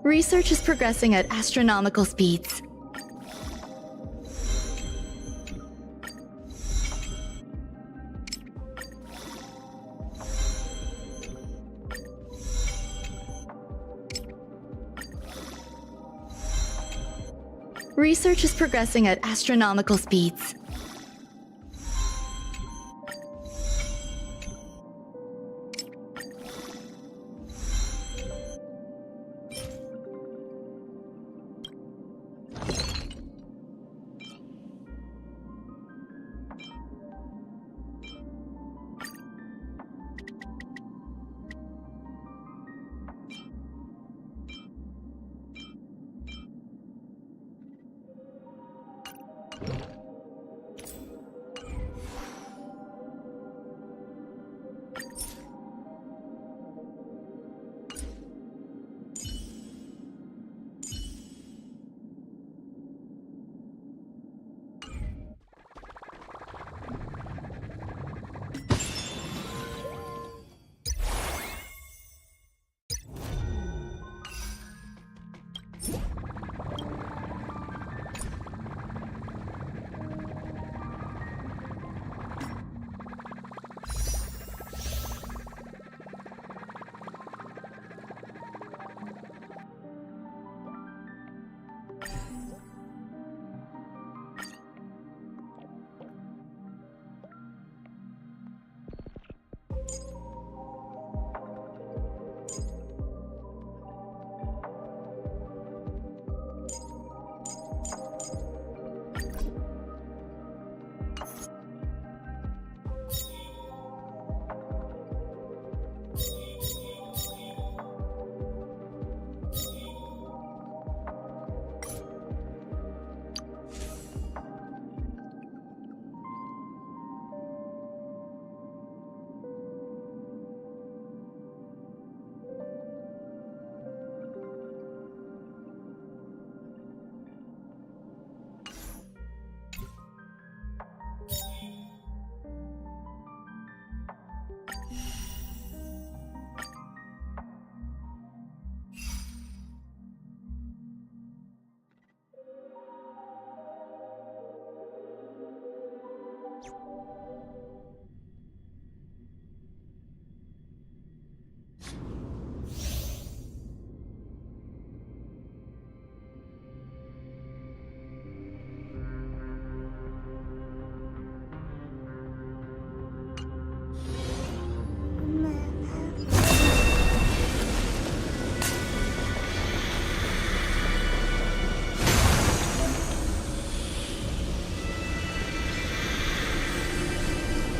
Research is progressing at astronomical speeds. Research is progressing at astronomical speeds.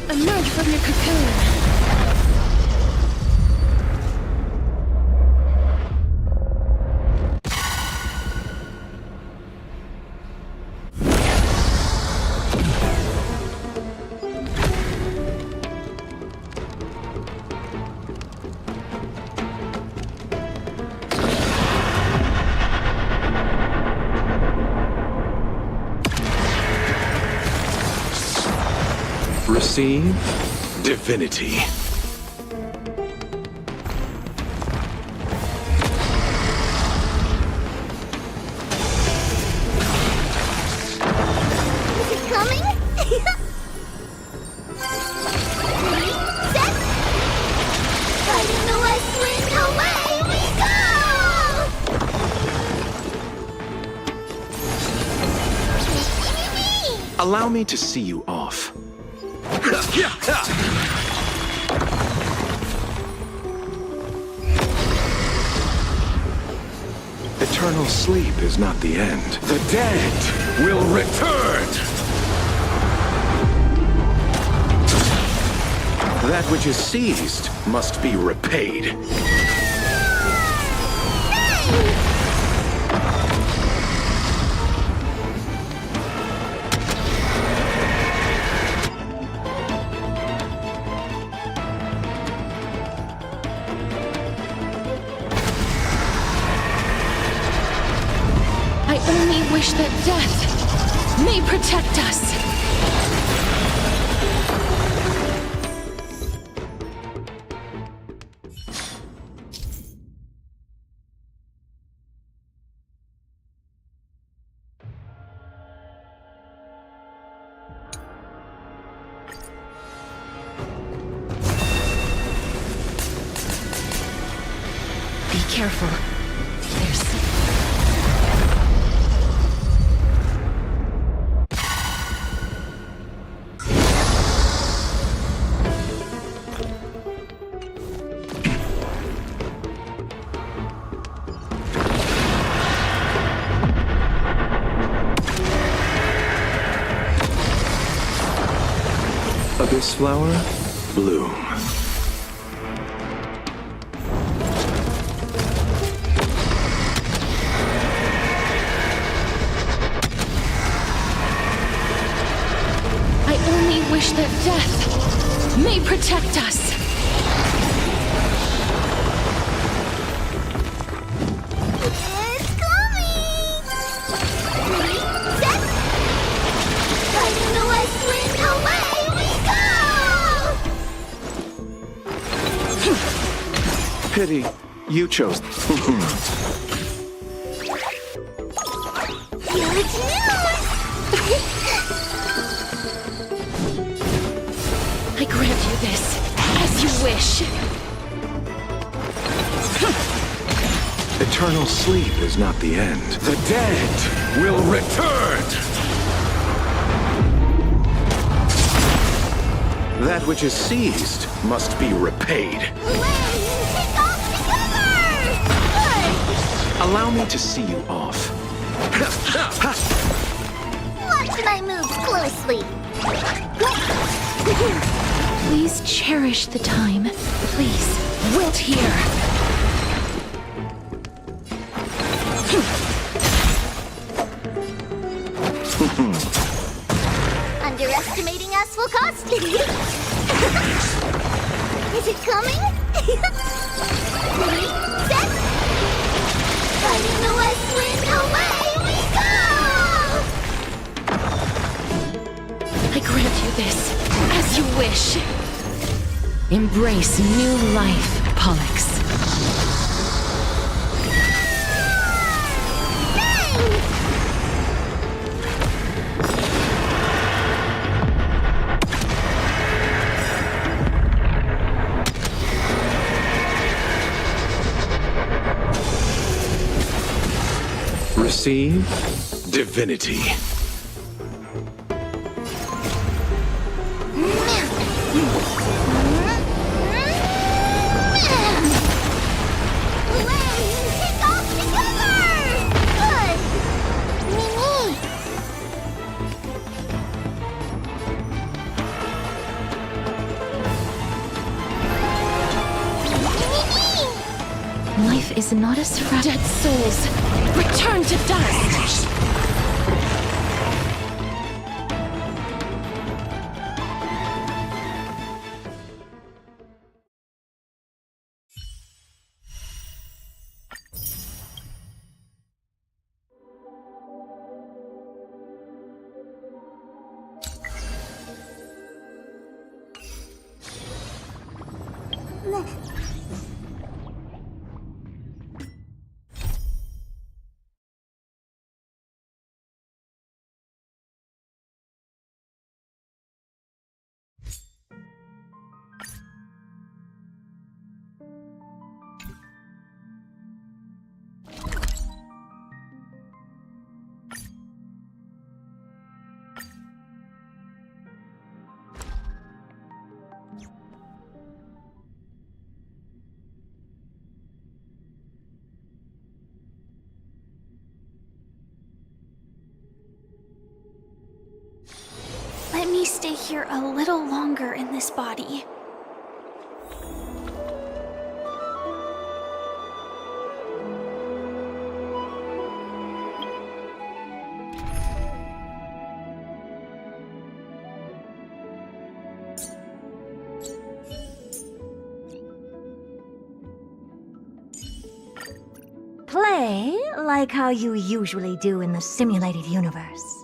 Emerge from your cocoon! Receive divinity. Is it coming? Ready, set! Fighting the west wind, away we go! Allow me to see you off. Eternal sleep is not the end. The dead will return! That which is seized must be repaid. I only wish that death may protect us. careful. There's... Abyss flower, bloom. I only wish that death may protect us. It's coming! Ready, set! Riding the west wind, away we go! Pity, you chose. Huge news! I grant you this, as you wish. Eternal sleep is not the end. The dead will return! That which is seized must be repaid. Away! Take off together! Good! Allow me to see you off. Watch my moves closely. Please cherish the time. Please, wilt here. Underestimating us will cost you. Is it coming? Ready, set! Riding the west wind, away we go! I grant you this, as you wish. Embrace new life, Pollux. Thanks! Receive divinity. Take off together! Good! Mimi! Mimi! Life is not as fragile. Dead souls, return to dust! Let me stay here a little longer in this body. Play like how you usually do in the simulated universe.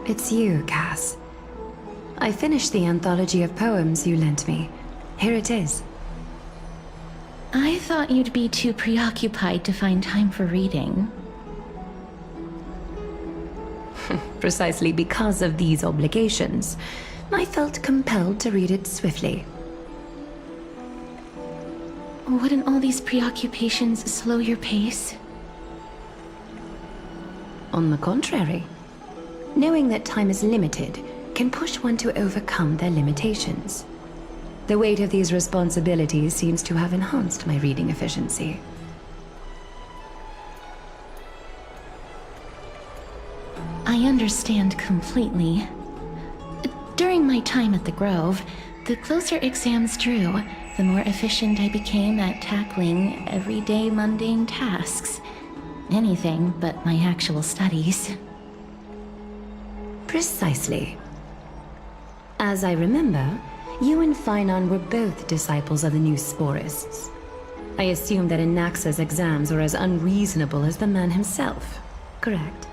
It's you, Cass. I finished the anthology of poems you lent me. Here it is. I thought you'd be too preoccupied to find time for reading. Precisely because of these obligations, I felt compelled to read it swiftly. Wouldn't all these preoccupations slow your pace? On the contrary, knowing that time is limited can push one to overcome their limitations. The weight of these responsibilities seems to have enhanced my reading efficiency. I understand completely. During my time at the Grove, the closer exams drew, the more efficient I became at tackling everyday mundane tasks. Anything but my actual studies. Precisely. As I remember, you and Finon were both disciples of the new Sporists. I assume that Anaxa's exams were as unreasonable as the man himself, correct?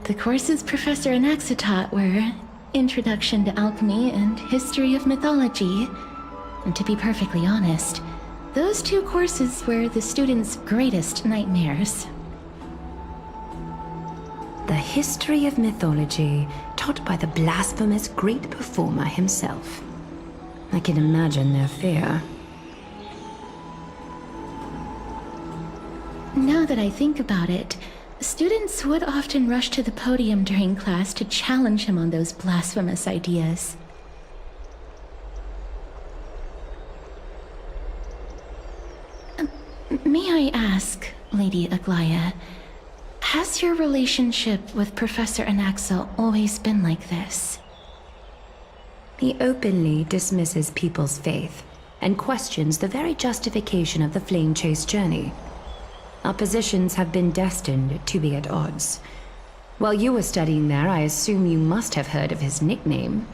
The courses Professor Anaxa taught were Introduction to Alchemy and History of Mythology. And to be perfectly honest, those two courses were the students' greatest nightmares. The history of mythology, taught by the blasphemous great performer himself. I can imagine their fear. Now that I think about it, students would often rush to the podium during class to challenge him on those blasphemous ideas. May I ask, Lady Aglaya, has your relationship with Professor Anaxa always been like this? He openly dismisses people's faith and questions the very justification of the Flame Chase journey. Our positions have been destined to be at odds. While you were studying there, I assume you must have heard of his nickname.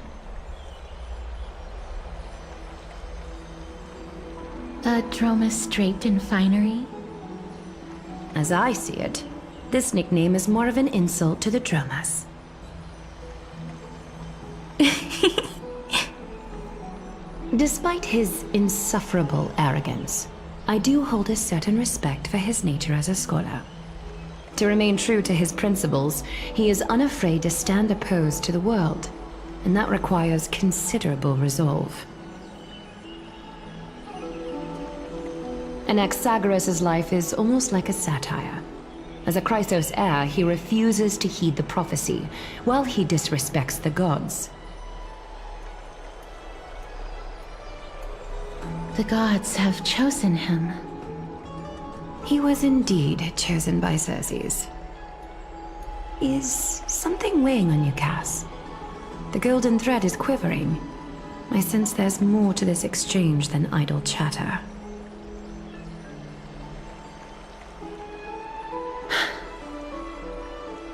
A Dromus draped in finery? As I see it, this nickname is more of an insult to the Dromas. Despite his insufferable arrogance, I do hold a certain respect for his nature as a scholar. To remain true to his principles, he is unafraid to stand opposed to the world, and that requires considerable resolve. Anaxagoras' life is almost like a satire. As a Chrysos heir, he refuses to heed the prophecy, while he disrespects the gods. The gods have chosen him. He was indeed chosen by Circes. Is something weighing on you, Cass? The golden thread is quivering. I sense there's more to this exchange than idle chatter.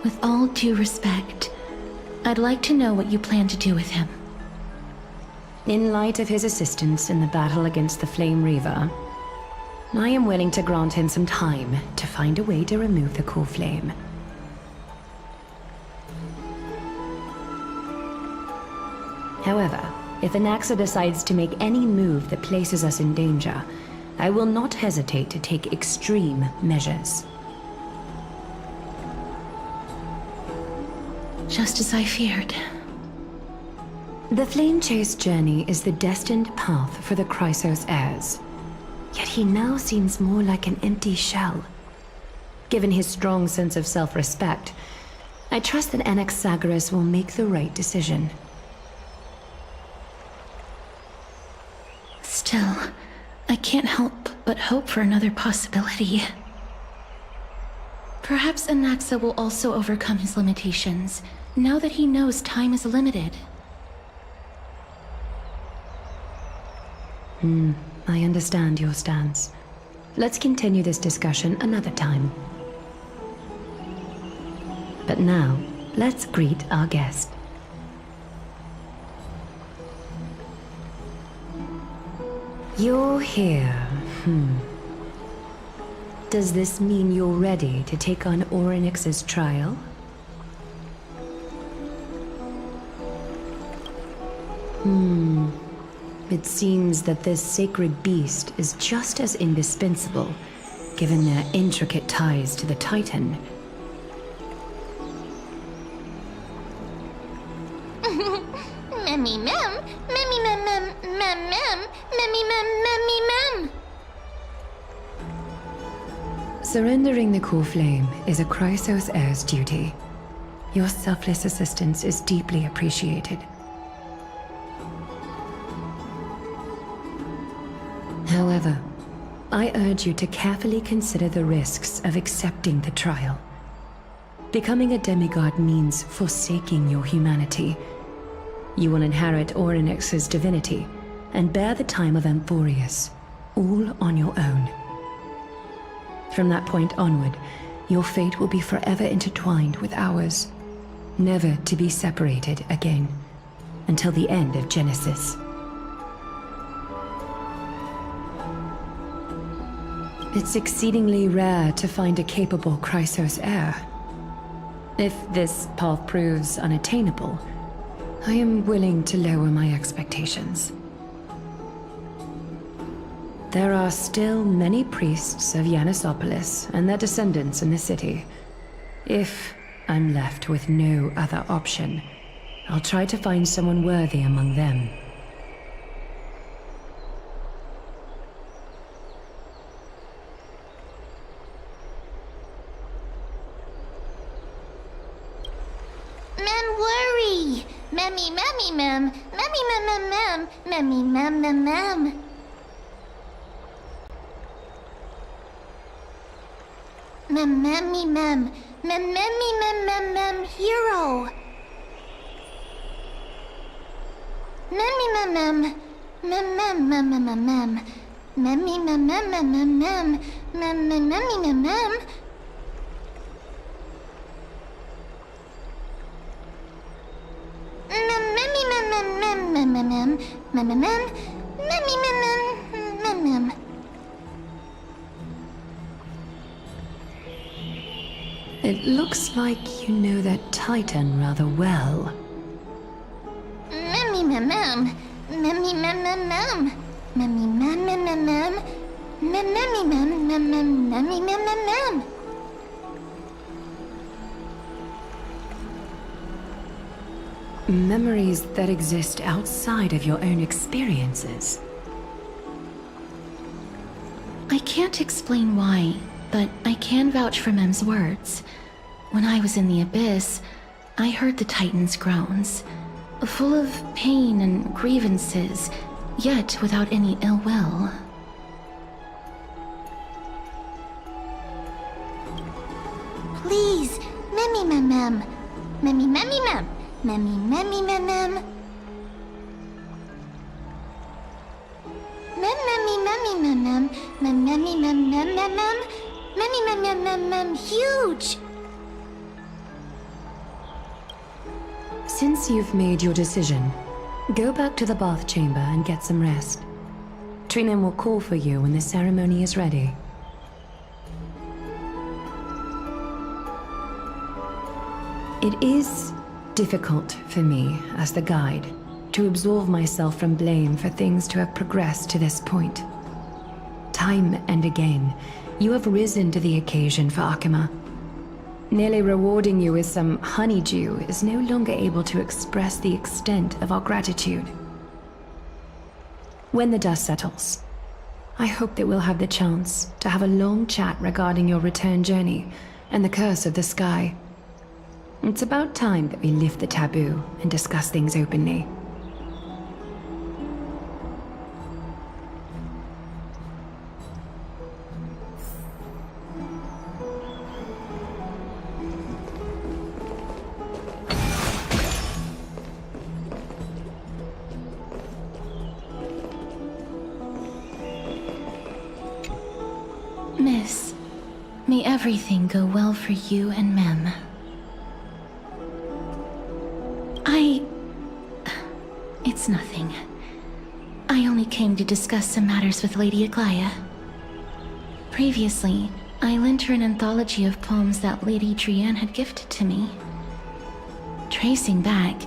With all due respect, I'd like to know what you plan to do with him. In light of his assistance in the battle against the Flame Reaver, I am willing to grant him some time to find a way to remove the core flame. However, if Anaxa decides to make any move that places us in danger, I will not hesitate to take extreme measures. Just as I feared. The Flame Chase journey is the destined path for the Chrysos heirs. Yet he now seems more like an empty shell. Given his strong sense of self-respect, I trust that Anaxagoras will make the right decision. Still, I can't help but hope for another possibility. Perhaps Anaxa will also overcome his limitations, now that he knows time is limited. I understand your stance. Let's continue this discussion another time. But now, let's greet our guest. You're here. Does this mean you're ready to take on Orynyx's trial? It seems that this sacred beast is just as indispensable, given their intricate ties to the Titan. Memmy mem, memmy mem mem mem mem, memmy mem memmy mem. Surrendering the core flame is a Chrysos heir's duty. Your selfless assistance is deeply appreciated. However, I urge you to carefully consider the risks of accepting the trial. Becoming a demigod means forsaking your humanity. You will inherit Orynyx's divinity and bear the time of Amphorius, all on your own. From that point onward, your fate will be forever intertwined with ours, never to be separated again, until the end of Genesis. It's exceedingly rare to find a capable Chrysos heir. If this path proves unattainable, I am willing to lower my expectations. There are still many priests of Yanissopolis and their descendants in the city. If I'm left with no other option, I'll try to find someone worthy among them. Mem worry. Memmy memmy mem, memmy mem mem mem, memmy mem mem mem. Mem memmy mem, mem memmy mem mem mem hero. Memmy mem mem, mem mem mem mem mem mem, memmy mem mem mem mem mem, mem mem memmy mem mem. It looks like you know that Titan rather well. Memmy mem mem, memmy mem mem mem, memmy mem mem mem mem, memmy mem mem mem memmy mem mem mem. Memories that exist outside of your own experiences. I can't explain why, but I can vouch for Mem's words. When I was in the Abyss, I heard the Titan's groans, full of pain and grievances, yet without any ill will. Please, memmy mem mem, memmy memmy mem, memmy memmy mem mem. Mem memmy memmy mem mem, mem memmy mem mem mem mem, memmy mem mem mem mem huge. Since you've made your decision, go back to the bath chamber and get some rest. Trina will call for you when the ceremony is ready. It is difficult for me, as the guide, to absolve myself from blame for things to have progressed to this point. Time and again, you have risen to the occasion for Akima. Nearly rewarding you with some honeydew is no longer able to express the extent of our gratitude. When the dust settles, I hope that we'll have the chance to have a long chat regarding your return journey and the curse of the sky. It's about time that we lift the taboo and discuss things openly. Miss, may everything go well for you and Mem. It's nothing. I only came to discuss some matters with Lady Aglaia. Previously, I lent her an anthology of poems that Lady Drianne had gifted to me. Tracing back,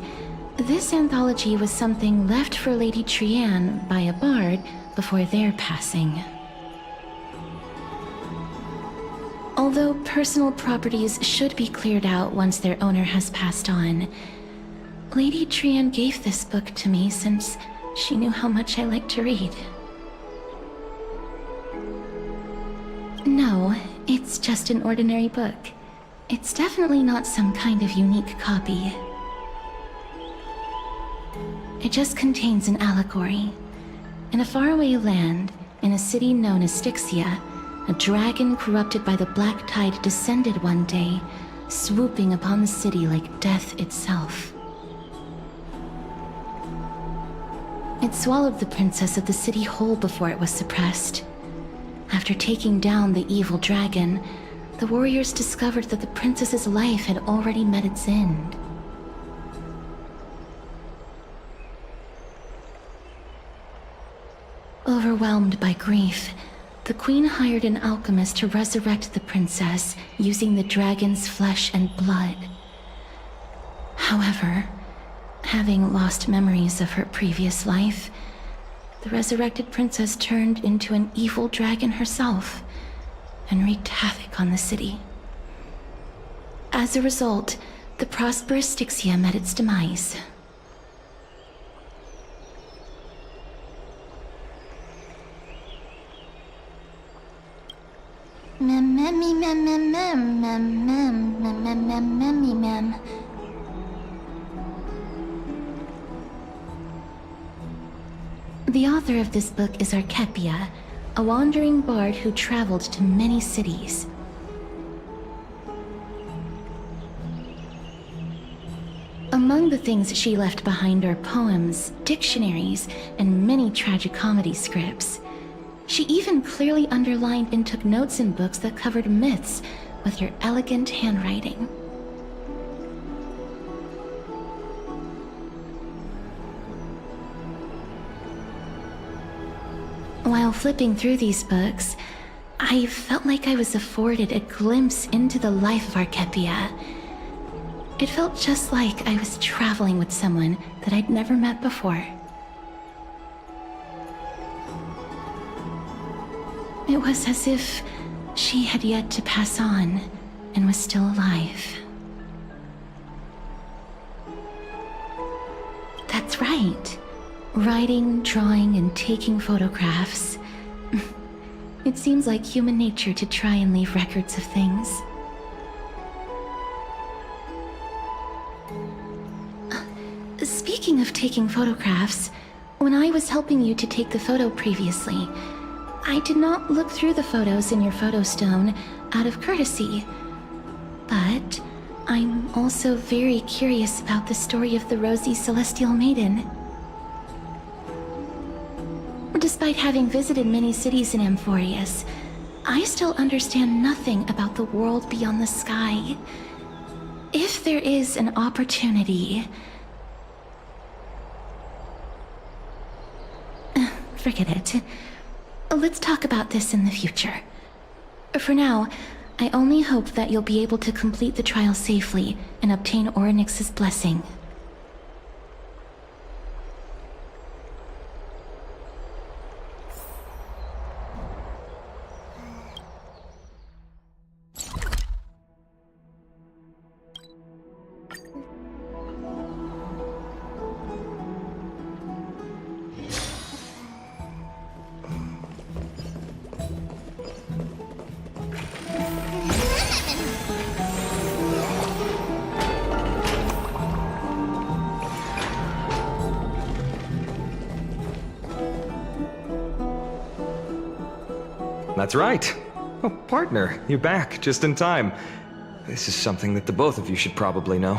this anthology was something left for Lady Drianne by a bard before their passing. Although personal properties should be cleared out once their owner has passed on, Lady Drianne gave this book to me since she knew how much I like to read. No, it's just an ordinary book. It's definitely not some kind of unique copy. It just contains an allegory. In a faraway land, in a city known as Styxia, a dragon corrupted by the black tide descended one day, swooping upon the city like death itself. It swallowed the princess of the city whole before it was suppressed. After taking down the evil dragon, the warriors discovered that the princess's life had already met its end. Overwhelmed by grief, the queen hired an alchemist to resurrect the princess using the dragon's flesh and blood. However, having lost memories of her previous life, the resurrected princess turned into an evil dragon herself and wreaked havoc on the city. As a result, the prosperous Styxia met its demise. The author of this book is Archepia, a wandering bard who traveled to many cities. Among the things she left behind are poems, dictionaries, and many tragicomedy scripts. She even clearly underlined and took notes in books that covered myths with her elegant handwriting. While flipping through these books, I felt like I was afforded a glimpse into the life of Archepia. It felt just like I was traveling with someone that I'd never met before. It was as if she had yet to pass on and was still alive. That's right. Writing, drawing, and taking photographs. It seems like human nature to try and leave records of things. Speaking of taking photographs, when I was helping you to take the photo previously, I did not look through the photos in your photo stone out of courtesy. But I'm also very curious about the story of the Rosy Celestial Maiden. Despite having visited many cities in Amphorius, I still understand nothing about the world beyond the sky. If there is an opportunity... Forget it. Let's talk about this in the future. For now, I only hope that you'll be able to complete the trial safely and obtain Orynyx's blessing. That's right. Oh, partner, you're back just in time. This is something that the both of you should probably know.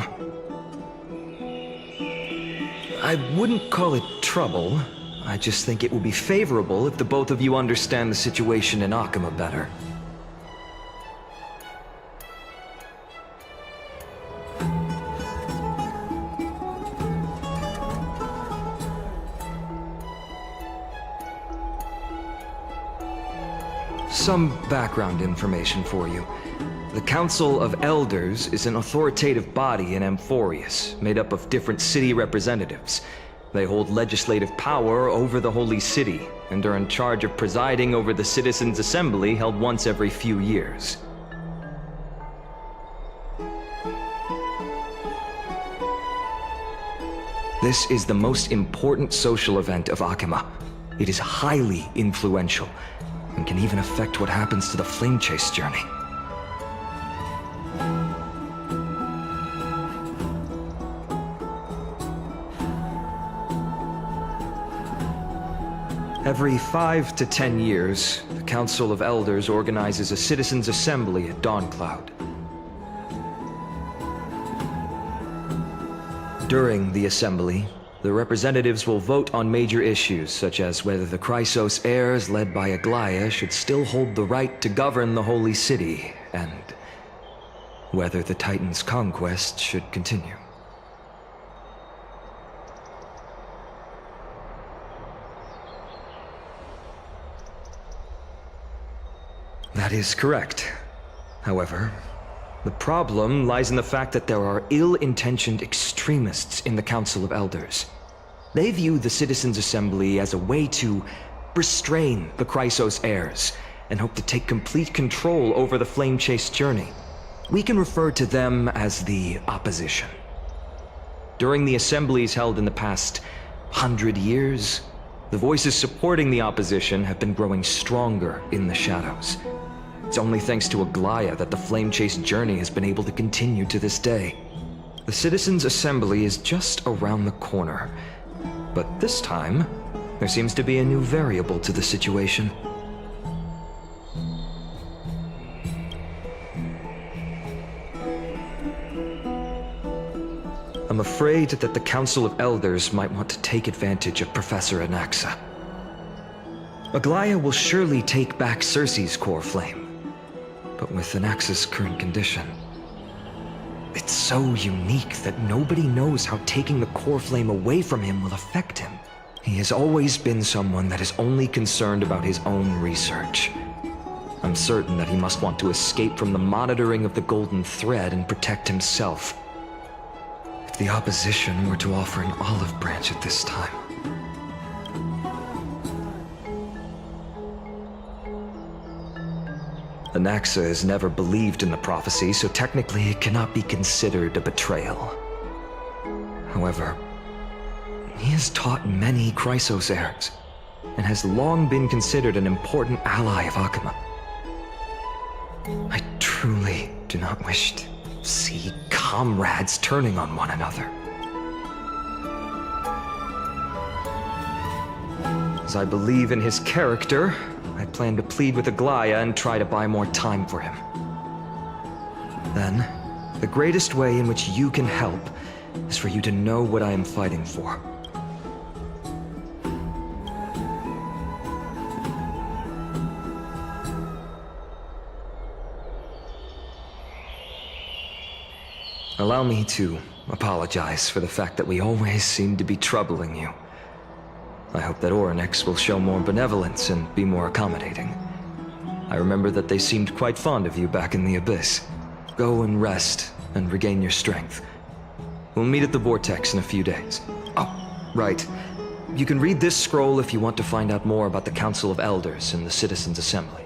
I wouldn't call it trouble. I just think it will be favorable if the both of you understand the situation in Akama better. Some background information for you. The Council of Elders is an authoritative body in Amphorius, made up of different city representatives. They hold legislative power over the Holy City, and are in charge of presiding over the Citizens' Assembly held once every few years. This is the most important social event of Akama. It is highly influential, and can even affect what happens to the Flame Chase journey. Every 5 to 10 years, the Council of Elders organizes a Citizens' Assembly at Dawncloud. During the assembly, the representatives will vote on major issues, such as whether the Chrysos heirs led by Aglaya should still hold the right to govern the Holy City, and whether the Titan's conquest should continue. That is correct. However, the problem lies in the fact that there are ill-intentioned extremists in the Council of Elders. They view the Citizens' Assembly as a way to restrain the Chrysos heirs, and hope to take complete control over the Flame Chase journey. We can refer to them as the Opposition. During the assemblies held in the past 100 years, the voices supporting the Opposition have been growing stronger in the shadows. It's only thanks to Aglaya that the Flame Chase journey has been able to continue to this day. The Citizens' Assembly is just around the corner, but this time, there seems to be a new variable to the situation. I'm afraid that the Council of Elders might want to take advantage of Professor Anaxa. Aglaya will surely take back Circe's core flame, but with Anaxa's current condition, it's so unique that nobody knows how taking the core flame away from him will affect him. He has always been someone that is only concerned about his own research. I'm certain that he must want to escape from the monitoring of the Golden Thread and protect himself. If the Opposition were to offer an olive branch at this time... Anaxa has never believed in the prophecy, so technically it cannot be considered a betrayal. However, he has taught many Chrysos heirs, and has long been considered an important ally of Akama. I truly do not wish to see comrades turning on one another. As I believe in his character, I plan to plead with Aglaya and try to buy more time for him. Then, the greatest way in which you can help is for you to know what I am fighting for. Allow me to apologize for the fact that we always seem to be troubling you. I hope that Orynyx will show more benevolence and be more accommodating. I remember that they seemed quite fond of you back in the Abyss. Go and rest and regain your strength. We'll meet at the Vortex in a few days. Oh, right. You can read this scroll if you want to find out more about the Council of Elders and the Citizens' Assembly.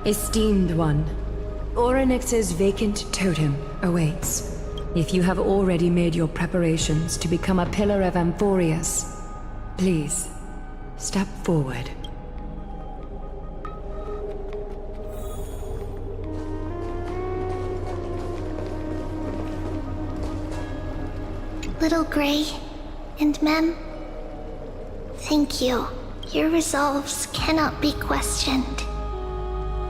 Esteemed one, Orynyx's vacant totem awaits. If you have already made your preparations to become a pillar of Amphorius, please, step forward. Little Grey and Mem, thank you. Your resolves cannot be questioned.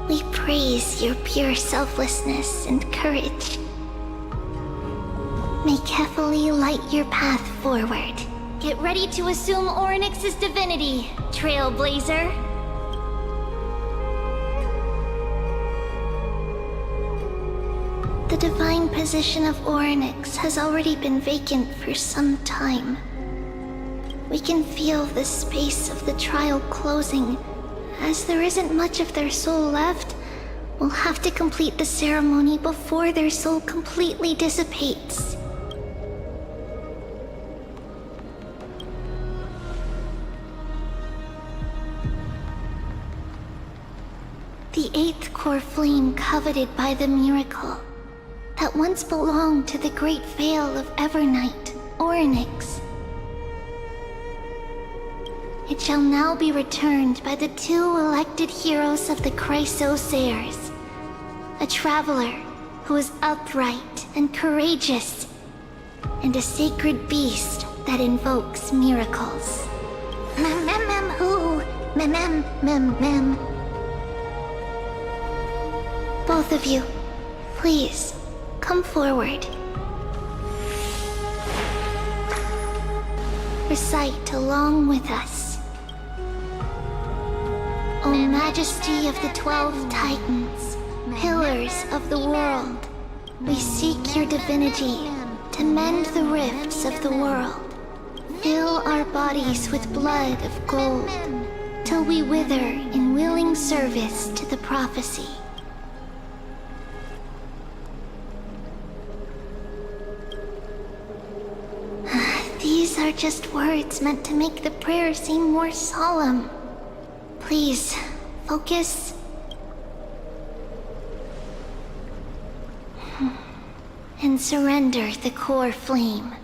We praise your pure selflessness and courage. May Kefali light your path forward. Get ready to assume Orynyx's divinity, Trailblazer. The divine position of Orynyx has already been vacant for some time. We can feel the space of the trial closing. As there isn't much of their soul left, we'll have to complete the ceremony before their soul completely dissipates. The eighth core flame coveted by the miracle that once belonged to the great Veil of Evernight, Orynyx. It shall now be returned by the two elected heroes of the Chrysosairs, a traveler who is upright and courageous, and a sacred beast that invokes miracles. Mem-mem-mem-hoo! Mem-mem-mem-mem. Both of you, please, come forward. Recite along with us. O Majesty of the 12 Titans, pillars of the world, we seek your divinity to mend the rifts of the world. Fill our bodies with blood of gold, till we wither in willing service to the prophecy. These are just words meant to make the prayer seem more solemn. Please, focus. And surrender the core flame.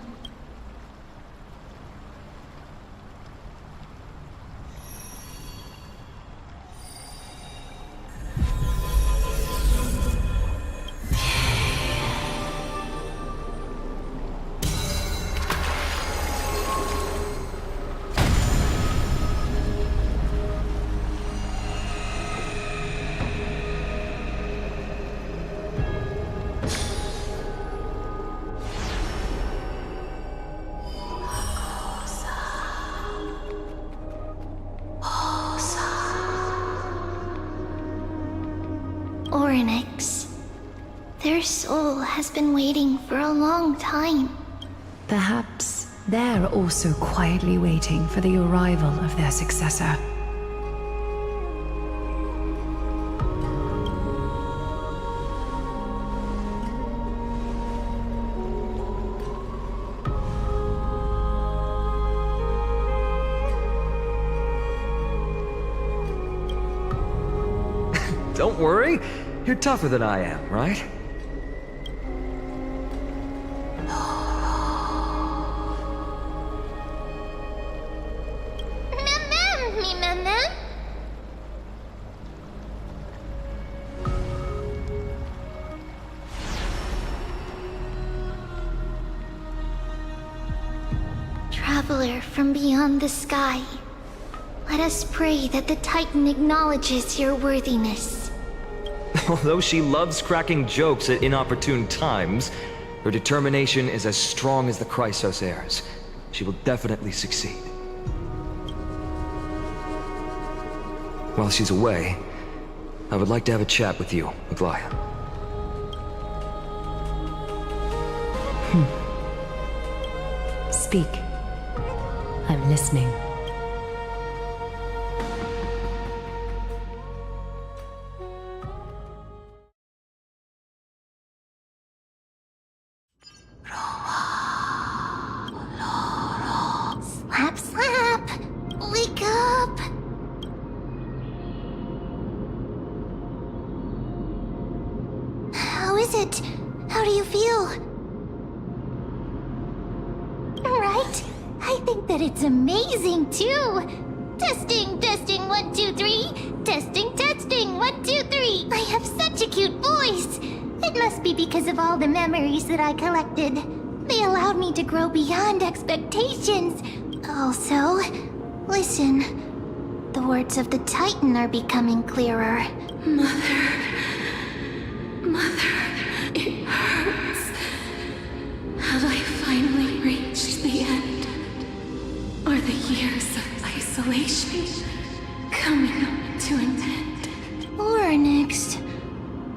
Orynyx. Their soul has been waiting for a long time. Perhaps they're also quietly waiting for the arrival of their successor. Don't worry. You're tougher than I am, right? Mem-mem. Traveler from beyond the sky, let us pray that the Titan acknowledges your worthiness. Although she loves cracking jokes at inopportune times, her determination is as strong as the Chrysosairs. She will definitely succeed. While she's away, I would like to have a chat with you, Aglaya. Speak. I'm listening. Slap, slap! Wake up! it. How do you feel? Right? I think that it's amazing too. Testing, testing, 1, 2, 3. Testing, testing, 1, 2, 3. I have such a cute voice. It must be because of all the memories that I collected. They allowed me to grow beyond expectations. Also, listen. The words of the Titan are becoming clearer. Mother, it hurts. Have I finally reached the end? Are the years of isolation coming to an end? Oryx.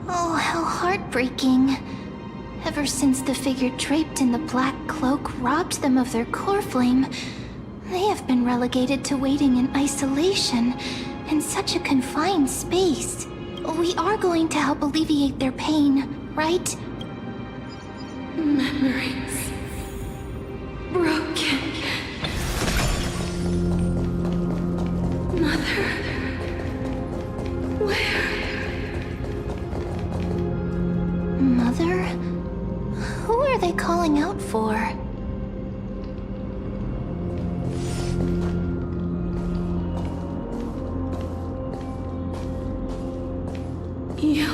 Oh, how heartbreaking. Ever since the figure draped in the black cloak robbed them of their core flame, they have been relegated to waiting in isolation in such a confined space. We are going to help alleviate their pain, right? Memories broken. Mother, where? Mother? Who are they calling out for? You.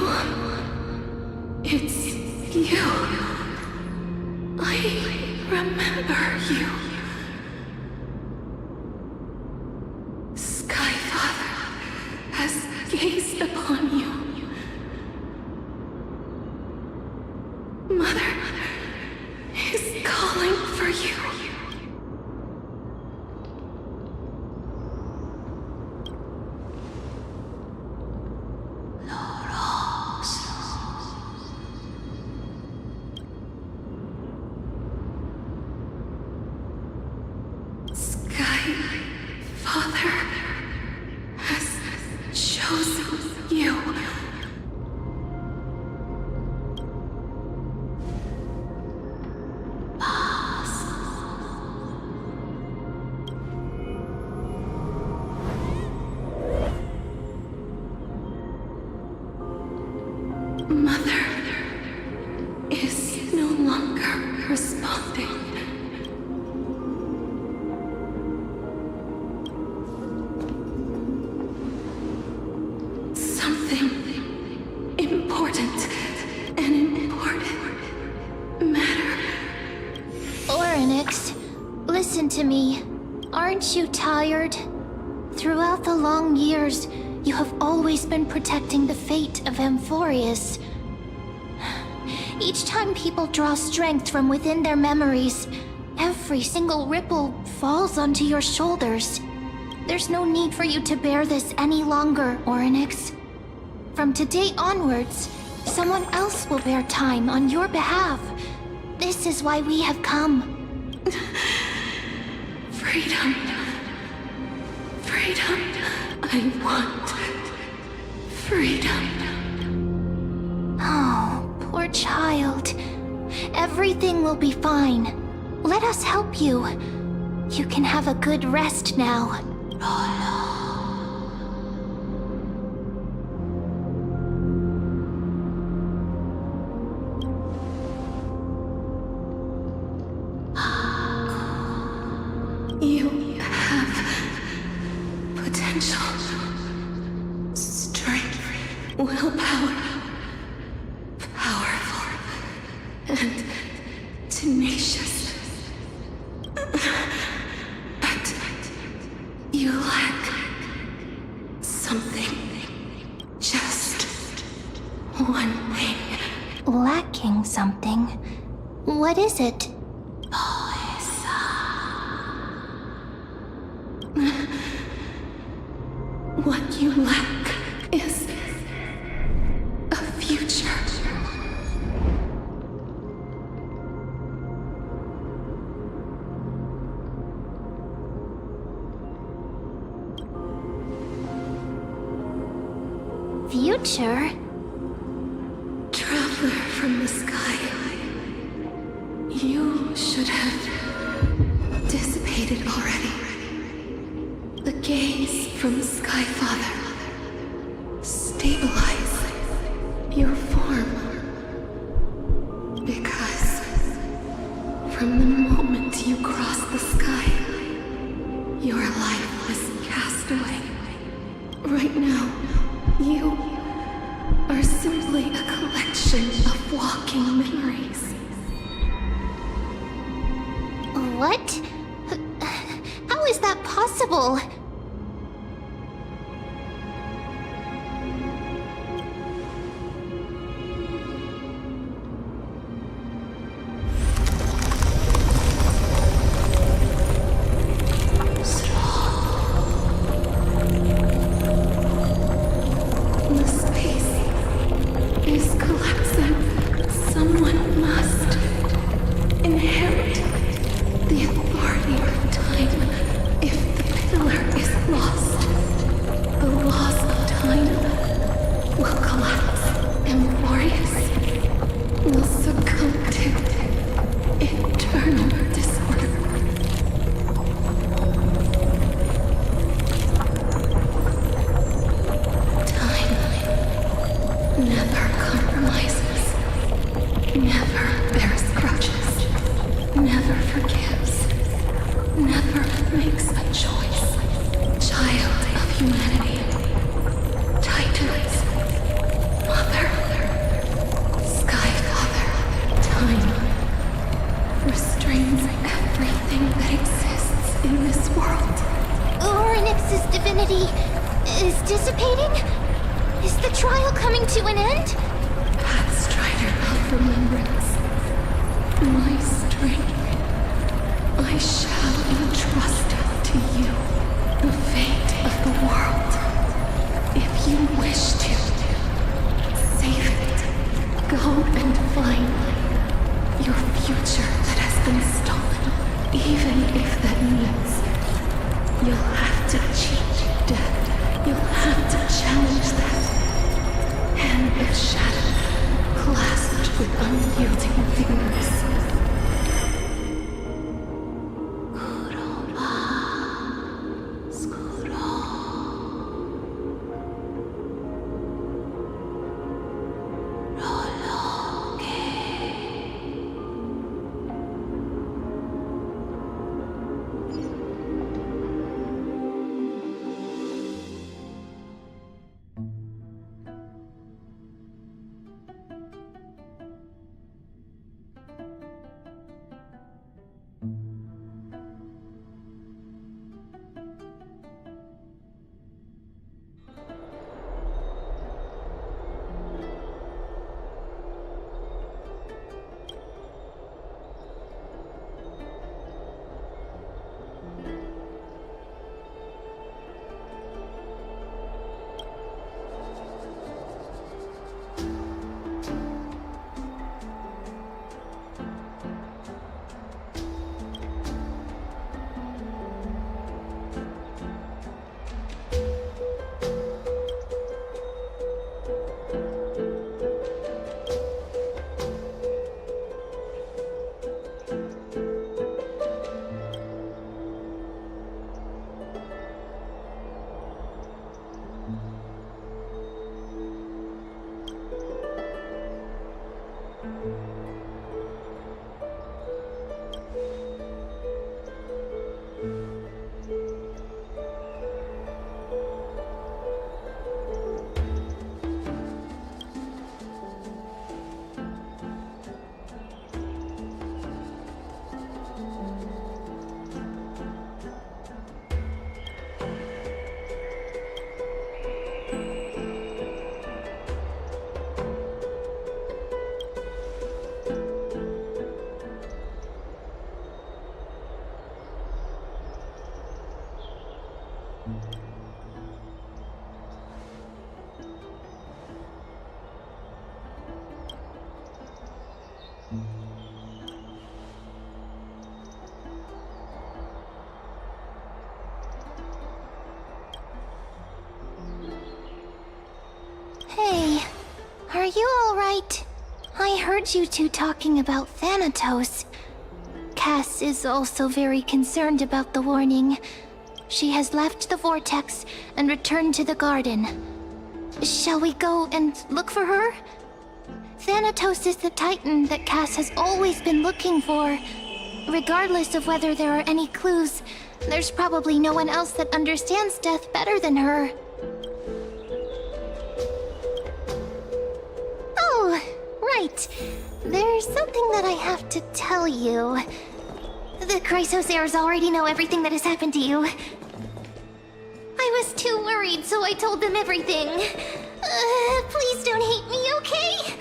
It's you. I remember you. Skyfather has gazed upon you. Mother is calling for you. Skyfather has chosen you. Mother is no longer responding. Something important, an important matter. Oryx, listen to me. Aren't you tired? Throughout the long years, you have always been protecting the fate of Amphorius. Each time people draw strength from within their memories, every single ripple falls onto your shoulders. There's no need for you to bear this any longer, Oryx. From today onwards, someone else will bear time on your behalf. This is why we have come. Freedom. Freedom. I want freedom. Oh, poor child. Everything will be fine. Let us help you. You can have a good rest now. You have potential, strength, willpower, powerful, and tenacious. But you lack something. Just one thing. Lacking something. What is it? What you lack is a future. Future? Traveler from the sky. You should have dissipated already. The gaze from Skyfather. Stabilize your form. the moment you crossed the sky, your life was cast away. Right now, you are simply a collection of walking memories. What? How is that possible? The space is collapsing. Someone must inherit the authority of time. If the pillar is lost, the laws of time will collapse. Emborius will succumb to eternal disorder. Time never compromises, never bears grudges, never forgives, never makes a choice. Child of humanity, Titans, Mother, Sky Father, time restrains everything that exists in this world. Orynyx's divinity is dissipating? Is the trial coming to an end? Pathstrider of remembrance, my strength, I shall entrust to you the fate of the world. If you wish to save it, go and find your future that has been stolen. Even if that means you'll have to cheat death, you'll have to challenge that. Hand of shadow, clasped with unyielding fingers. Hey, are you alright? I heard you two talking about Thanatos. Cass is also very concerned about the warning. She has left the vortex and returned to the garden. Shall we go and look for her? Thanatos is the Titan that Cass has always been looking for. Regardless of whether there are any clues, there's probably no one else that understands death better than her. Oh, right. There's something that I have to tell you. The Chrysosairs already know everything that has happened to you. I was too worried, so I told them everything. Please don't hate me, okay?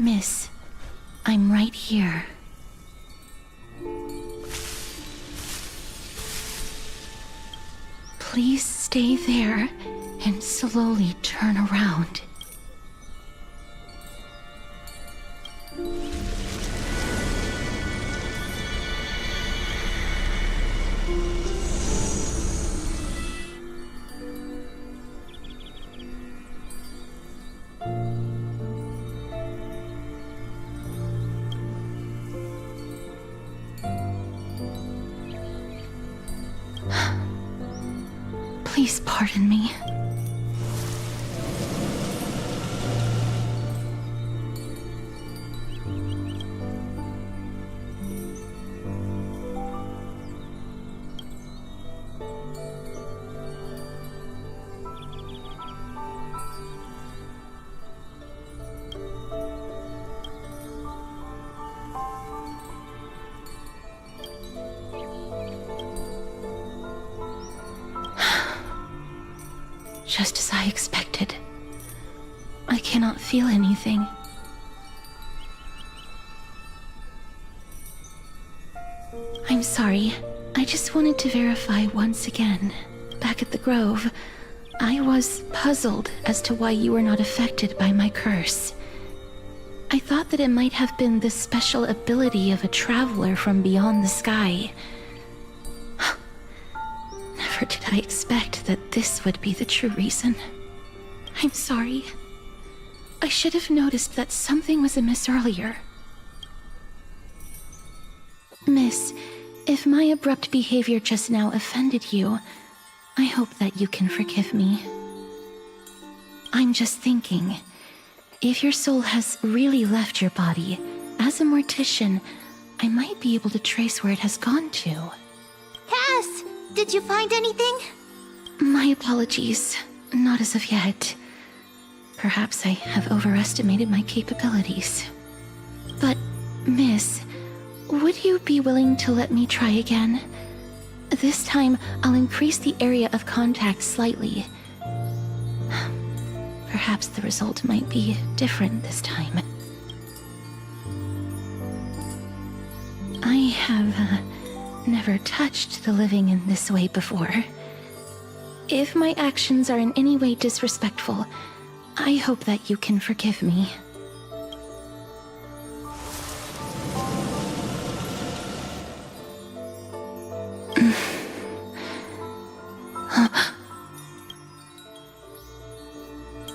Miss, I'm right here. Please stay there and slowly turn around. Please pardon me. Just as I expected. I cannot feel anything. I'm sorry. I just wanted to verify once again. Back at the Grove, I was puzzled as to why you were not affected by my curse. I thought that it might have been the special ability of a traveler from beyond the sky. Never did I expect that this would be the true reason. I'm sorry. I should have noticed that something was amiss earlier. Miss, if my abrupt behavior just now offended you, I hope that you can forgive me. I'm just thinking, if your soul has really left your body, as a mortician, I might be able to trace where it has gone to. Cass, did you find anything? My apologies. Not as of yet. Perhaps I have overestimated my capabilities. But, Miss, would you be willing to let me try again? This time, I'll increase the area of contact slightly. Perhaps the result might be different this time. I have never touched the living in this way before. If my actions are in any way disrespectful, I hope that you can forgive me.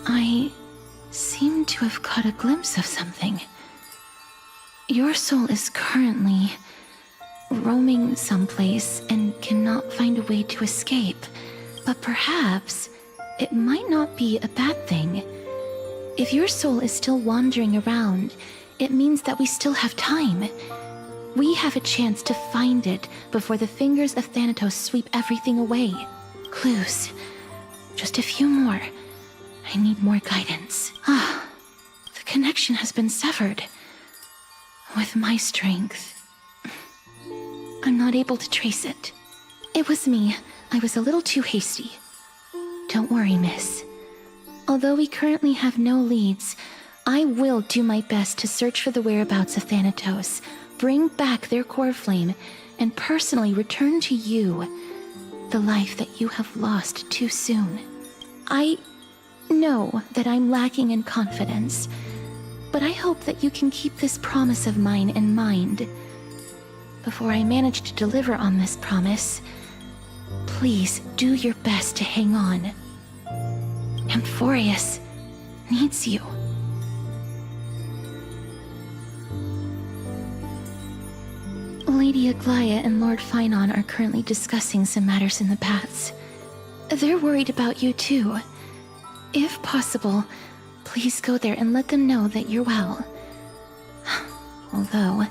I seem to have caught a glimpse of something. Your soul is currently roaming someplace and cannot find a way to escape. But perhaps it might not be a bad thing. If your soul is still wandering around, it means that we still have time. We have a chance to find it before the fingers of Thanatos sweep everything away. Clues. Just a few more. I need more guidance. The connection has been severed. With my strength, I'm not able to trace it. It was me. I was a little too hasty. Don't worry, miss. Although we currently have no leads, I will do my best to search for the whereabouts of Thanatos bring back their core flame and personally return to you the life that you have lost too soon. I know that I'm lacking in confidence, but I hope that you can keep this promise of mine in mind. Before I manage to deliver on this promise, please do your best to hang on. Amphorius needs you. Lady Aglaia and Lord Finon are currently discussing some matters in the paths. They're worried about you too. If possible, please go there and let them know that you're well. Although,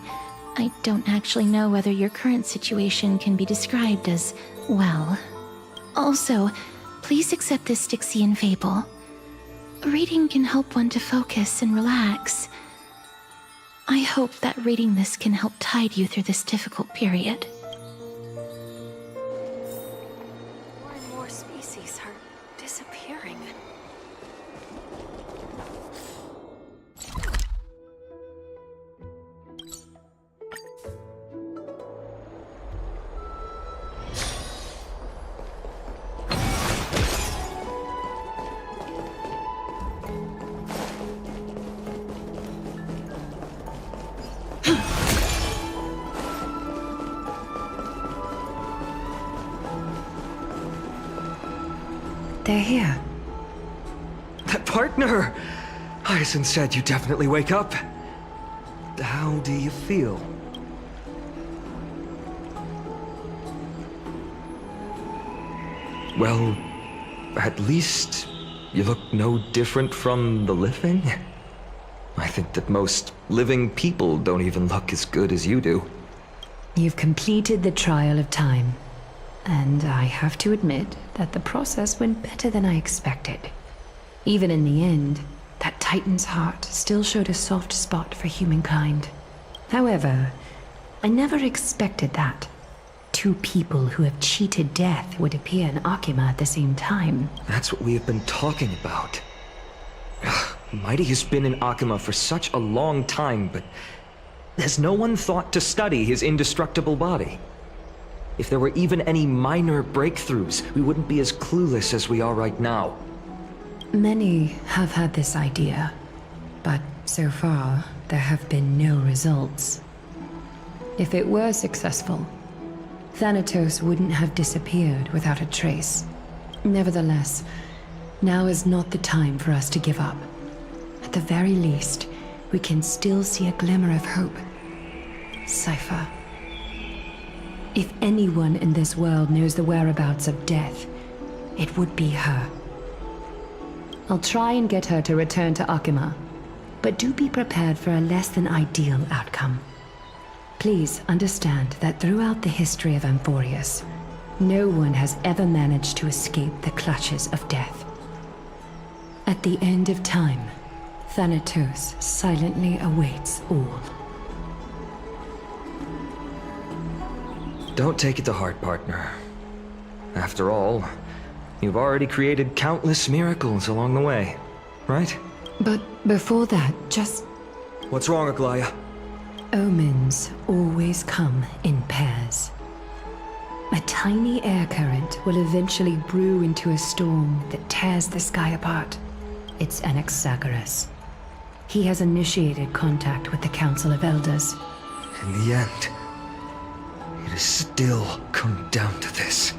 I don't actually know whether your current situation can be described as well. Also, please accept this Styxian fable. Reading can help one to focus and relax. I hope that reading this can help tide you through this difficult period. More and more species are disappearing. They're here. Partner! Hyacinth said you definitely wake up. How do you feel? Well, at least you look no different from the living. I think that most living people don't even look as good as you do. You've completed the trial of time, and I have to admit that the process went better than I expected. Even in the end, that Titan's heart still showed a soft spot for humankind. However, I never expected that two people who have cheated death would appear in Akima at the same time. That's what we have been talking about. Mighty has been in Akima for such a long time, but has no one thought to study his indestructible body? If there were even any minor breakthroughs, we wouldn't be as clueless as we are right now. Many have had this idea, but so far, there have been no results. If it were successful, Thanatos wouldn't have disappeared without a trace. Nevertheless, now is not the time for us to give up. At the very least, we can still see a glimmer of hope. Cypher. If anyone in this world knows the whereabouts of death, it would be her. I'll try and get her to return to Akima, but do be prepared for a less than ideal outcome. Please understand that throughout the history of Amphorius, no one has ever managed to escape the clutches of death. At the end of time, Thanatos silently awaits all. Don't take it to heart, partner. After all, you've already created countless miracles along the way, right? But before that, just... What's wrong, Aglaia? Omens always come in pairs. A tiny air current will eventually brew into a storm that tears the sky apart. It's Anaxagoras. He has initiated contact with the Council of Elders. In the end, it has still come down to this.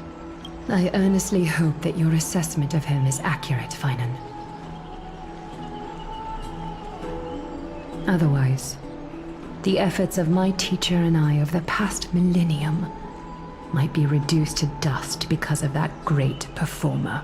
I earnestly hope that your assessment of him is accurate, Finan. Otherwise, the efforts of my teacher and I of the past millennium might be reduced to dust because of that great performer.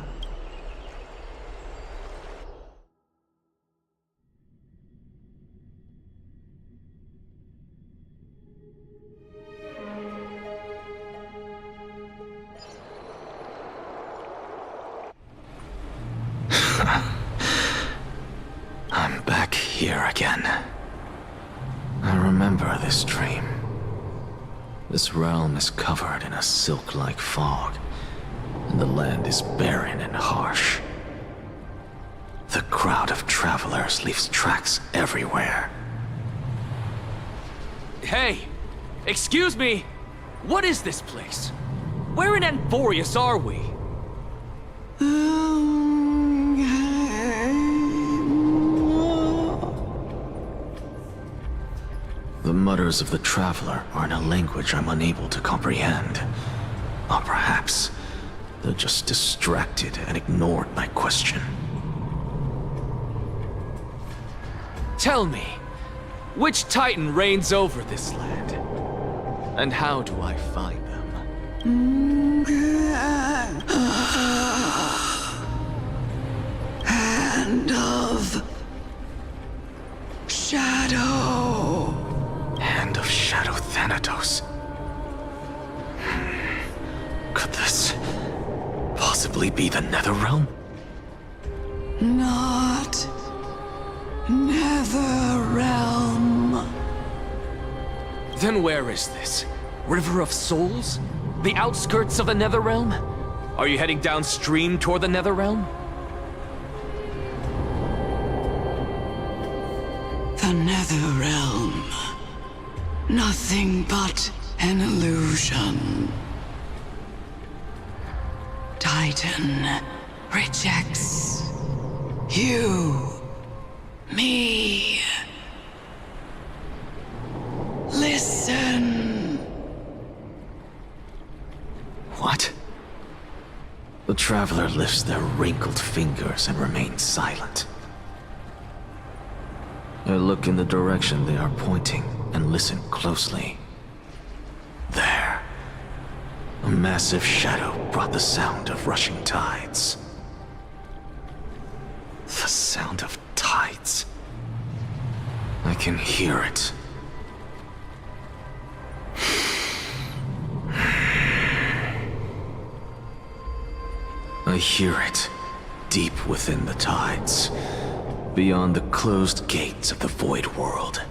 I'm back here again. I remember this dream. This realm is covered in a silk-like fog, and the land is barren and harsh. The crowd of travelers leaves tracks everywhere. Hey, Excuse me? What is this place? Where in Anthorius are we? The mutters of the traveler are in a language I'm unable to comprehend. Or perhaps they're just distracted and ignored my question. Tell me, which Titan reigns over this land? And how do I find them? Hand of Shadow. Hand of Shadow Thanatos. Could this possibly be the Netherrealm? Not Netherrealm. Then where is this? River of Souls? The outskirts of the Netherrealm? Are you heading downstream toward the Netherrealm? The Netherrealm. Nothing but an illusion. Titan rejects you, me. Listen. What? The traveler lifts their wrinkled fingers and remains silent. I look in the direction they are pointing and listen closely. There. A massive shadow brought the sound of rushing tides. The sound of tides. I can hear it. I hear it, deep within the tides, beyond the closed gates of the Void World.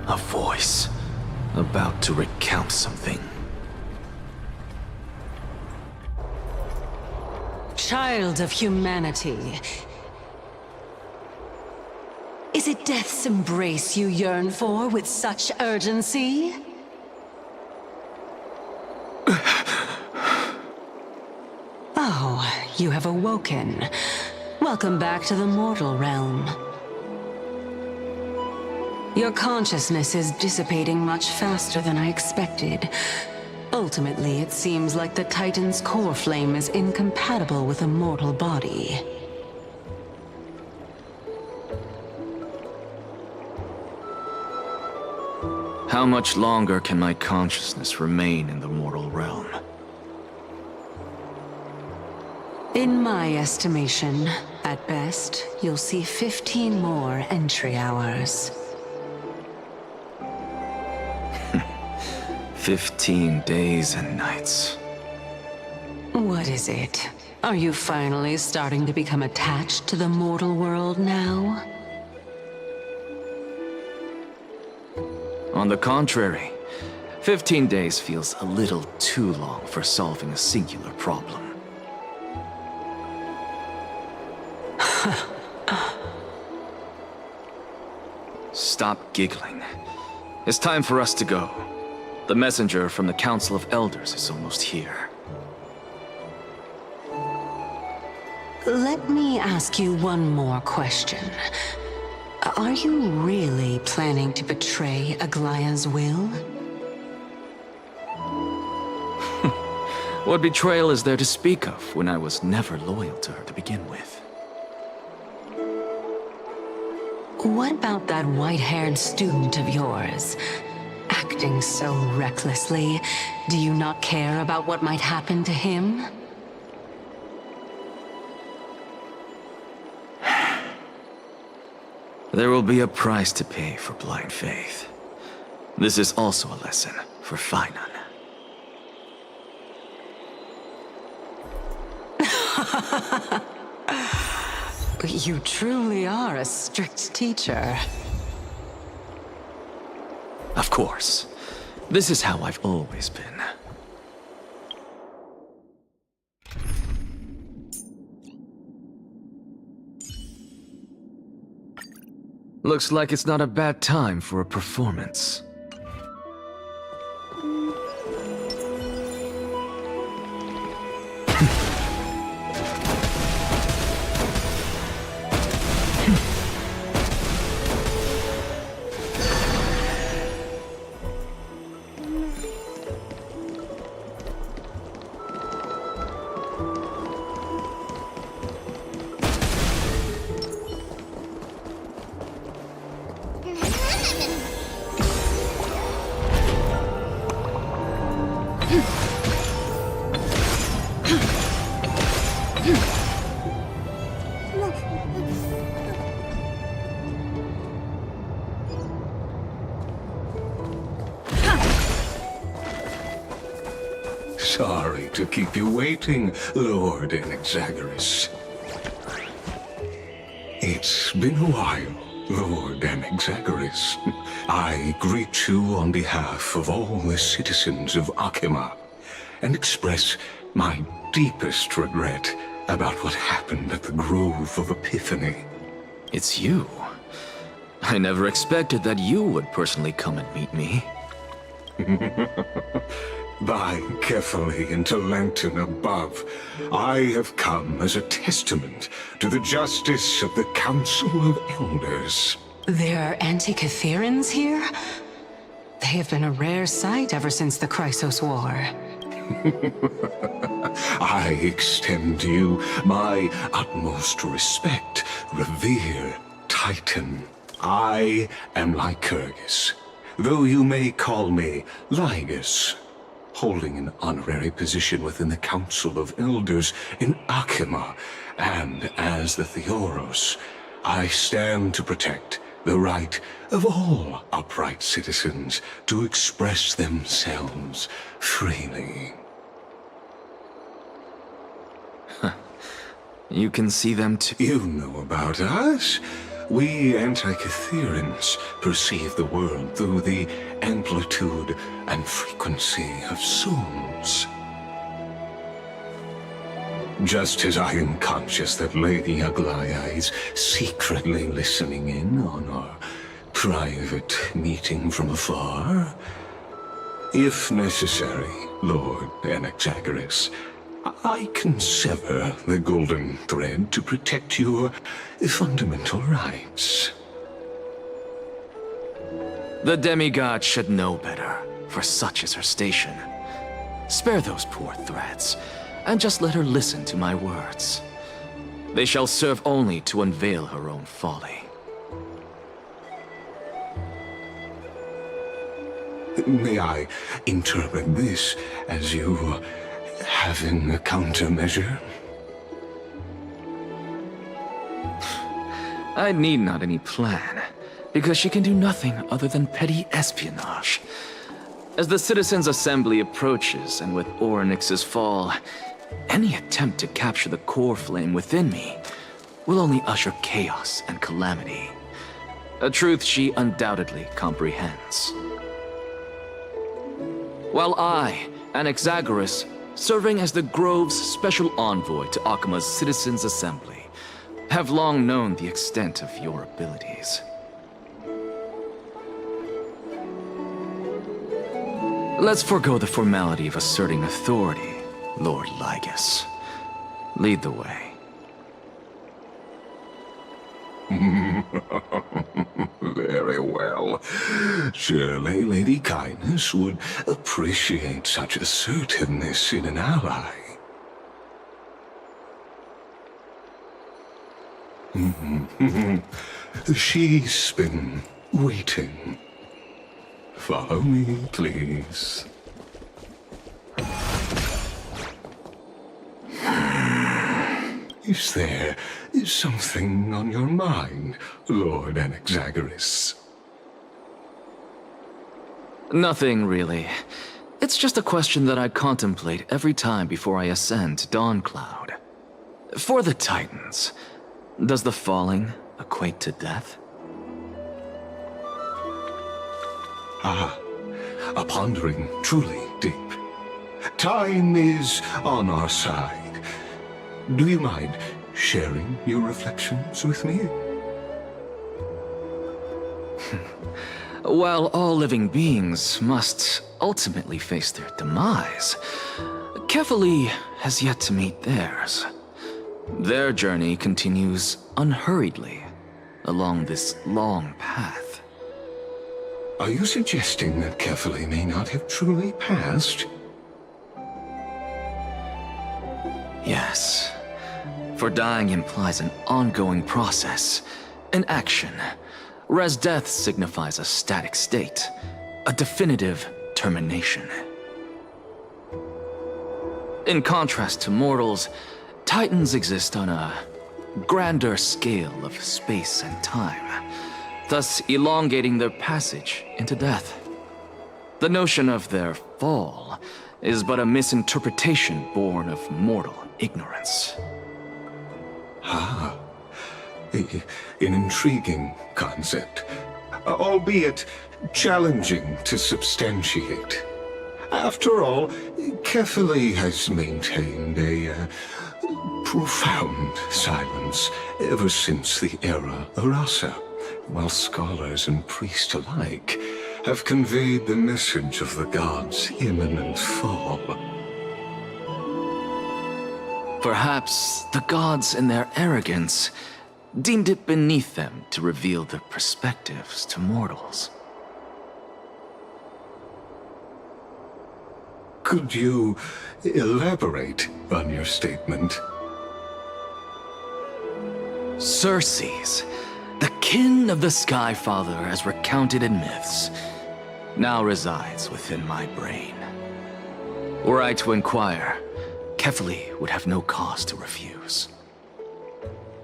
A voice, about to recount something. Child of humanity. Is it death's embrace you yearn for with such urgency? Oh, you have awoken. Welcome back to the mortal realm. Your consciousness is dissipating much faster than I expected. Ultimately, it seems like the Titan's core flame is incompatible with a mortal body. How much longer can my consciousness remain in the mortal realm? In my estimation, at best, you'll see 15 more entry hours. 15 days and nights. What is it? Are you finally starting to become attached to the mortal world now? On the contrary, 15 days feels a little too long for solving a singular problem. Stop giggling. It's time for us to go. The messenger from the Council of Elders is almost here. Let me ask you one more question. Are you really planning to betray Aglaya's will? What betrayal is there to speak of when I was never loyal to her to begin with? What about that white-haired student of yours? Acting so recklessly, do you not care about what might happen to him? There will be a price to pay for blind faith. This is also a lesson for Finan. You truly are a strict teacher. Of course. This is how I've always been. Looks like it's not a bad time for a performance. sorry to keep you waiting, Lord Anaxagoras. It's been a while, Lord Anaxagoras. I greet you on behalf of all the citizens of Akima, and express my deepest regret about what happened at the Grove of Epiphany. It's you. I never expected that you would personally come and meet me. By carefully into Lantern above, I have come as a testament to the justice of the Council of Elders. There are Antikytherans here? They have been a rare sight ever since the Chrysos War. I extend to you my utmost respect, revere, Titan. I am Lycurgus, though you may call me Lygus, holding an honorary position within the Council of Elders in Akima, and as the Theoros, I stand to protect the right of all upright citizens to express themselves freely. You can see them too. You know about us. We Antikytherans perceive the world through the amplitude and frequency of souls. Just as I am conscious that Lady Aglaya is secretly listening in on our private meeting from afar, if necessary, Lord Anaxagoras, I can sever the golden thread to protect your fundamental rights. The demigod should know better, for such is her station. Spare those poor threads, and just let her listen to my words. They shall serve only to unveil her own folly. May I interpret this as you having a countermeasure? I need not any plan, because she can do nothing other than petty espionage. As the Citizens' Assembly approaches, and with Orynyx's fall, any attempt to capture the core flame within me will only usher chaos and calamity. A truth she undoubtedly comprehends. While I, Anaxagoras, serving as the Grove's special envoy to Akima's Citizens' Assembly, have long known the extent of your abilities. Let's forego the formality of asserting authority, Lord Lygus. Lead the way. Very well. Surely Lady Kindness would appreciate such assertiveness in an ally. She's been waiting. Follow me, please. Is there something on your mind, Lord Anaxagoras? Nothing, really. It's just a question that I contemplate every time before I ascend to Dawncloud. For the Titans, does the falling equate to death? Ah, a pondering truly deep. Time is on our side. Do you mind sharing your reflections with me? While all living beings must ultimately face their demise, Kefali has yet to meet theirs. Their journey continues unhurriedly along this long path. Are you suggesting that Kefali may not have truly passed? Yes. For dying implies an ongoing process, an action, whereas death signifies a static state, a definitive termination. In contrast to mortals, Titans exist on a grander scale of space and time, thus elongating their passage into death. The notion of their fall is but a misinterpretation born of mortal ignorance. Ah, an intriguing concept, albeit challenging to substantiate. After all, Kefali has maintained a profound silence ever since the era Arasa, while scholars and priests alike have conveyed the message of the gods' imminent fall. Perhaps the gods, in their arrogance, deemed it beneath them to reveal their perspectives to mortals. Could you elaborate on your statement? Circes, the kin of the Sky Father as recounted in myths, now resides within my brain. Were I to inquire, Kefali would have no cause to refuse.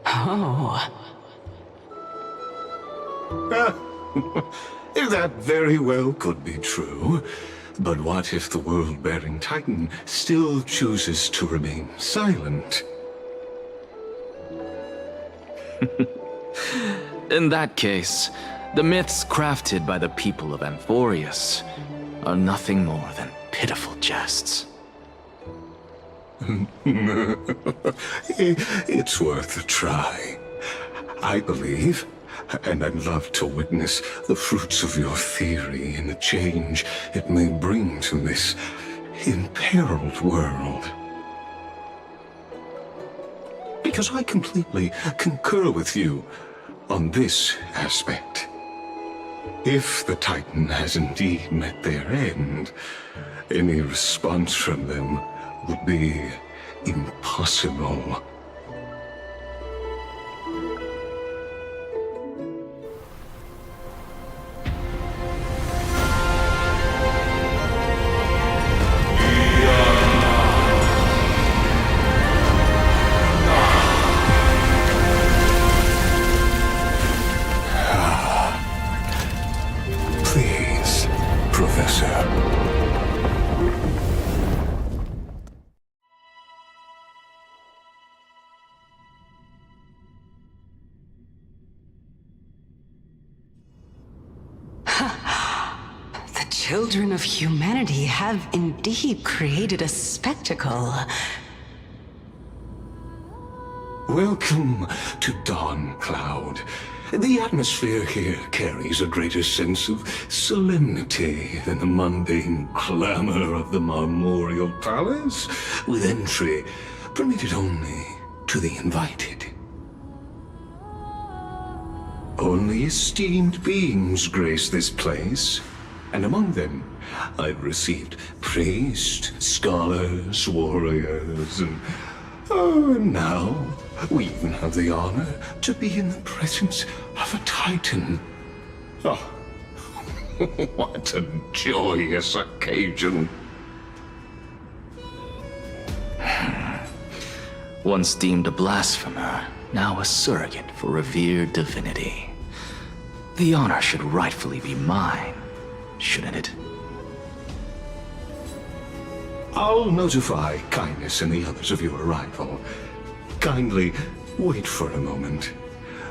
Oh. That very well could be true. But what if the world-bearing Titan still chooses to remain silent? In that case, the myths crafted by the people of Amphorius are nothing more than pitiful jests. It's worth a try. I believe, and I'd love to witness the fruits of your theory and the change it may bring to this imperiled world. Because I completely concur with you on this aspect. If the Titan has indeed met their end, any response from them would be impossible. Please, Professor. The children of humanity have indeed created a spectacle. Welcome to Dawn Cloud. The atmosphere here carries a greater sense of solemnity than the mundane clamor of the Marmorial Palace, with entry permitted only to the invited. Only esteemed beings grace this place, and among them I've received priests, scholars, warriors, and now we even have the honor to be in the presence of a Titan. Oh, what a joyous occasion. Once deemed a blasphemer, now a surrogate for revered divinity. The honor should rightfully be mine, shouldn't it? I'll notify Kindness and the others of your arrival. Kindly wait for a moment.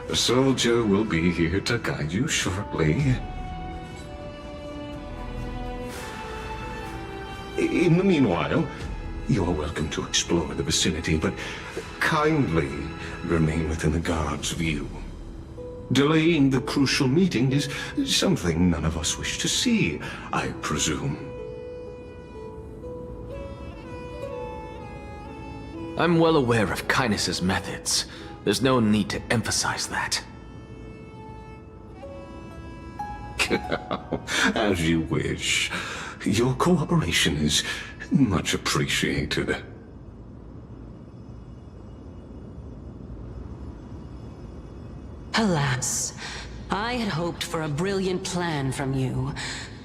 A soldier will be here to guide you shortly. In the meanwhile, you are welcome to explore the vicinity, but kindly remain within the guard's view. Delaying the crucial meeting is something none of us wish to see, I presume. I'm well aware of Kindness's methods. There's no need to emphasize that. As you wish. Your cooperation is much appreciated. Alas, I had hoped for a brilliant plan from you,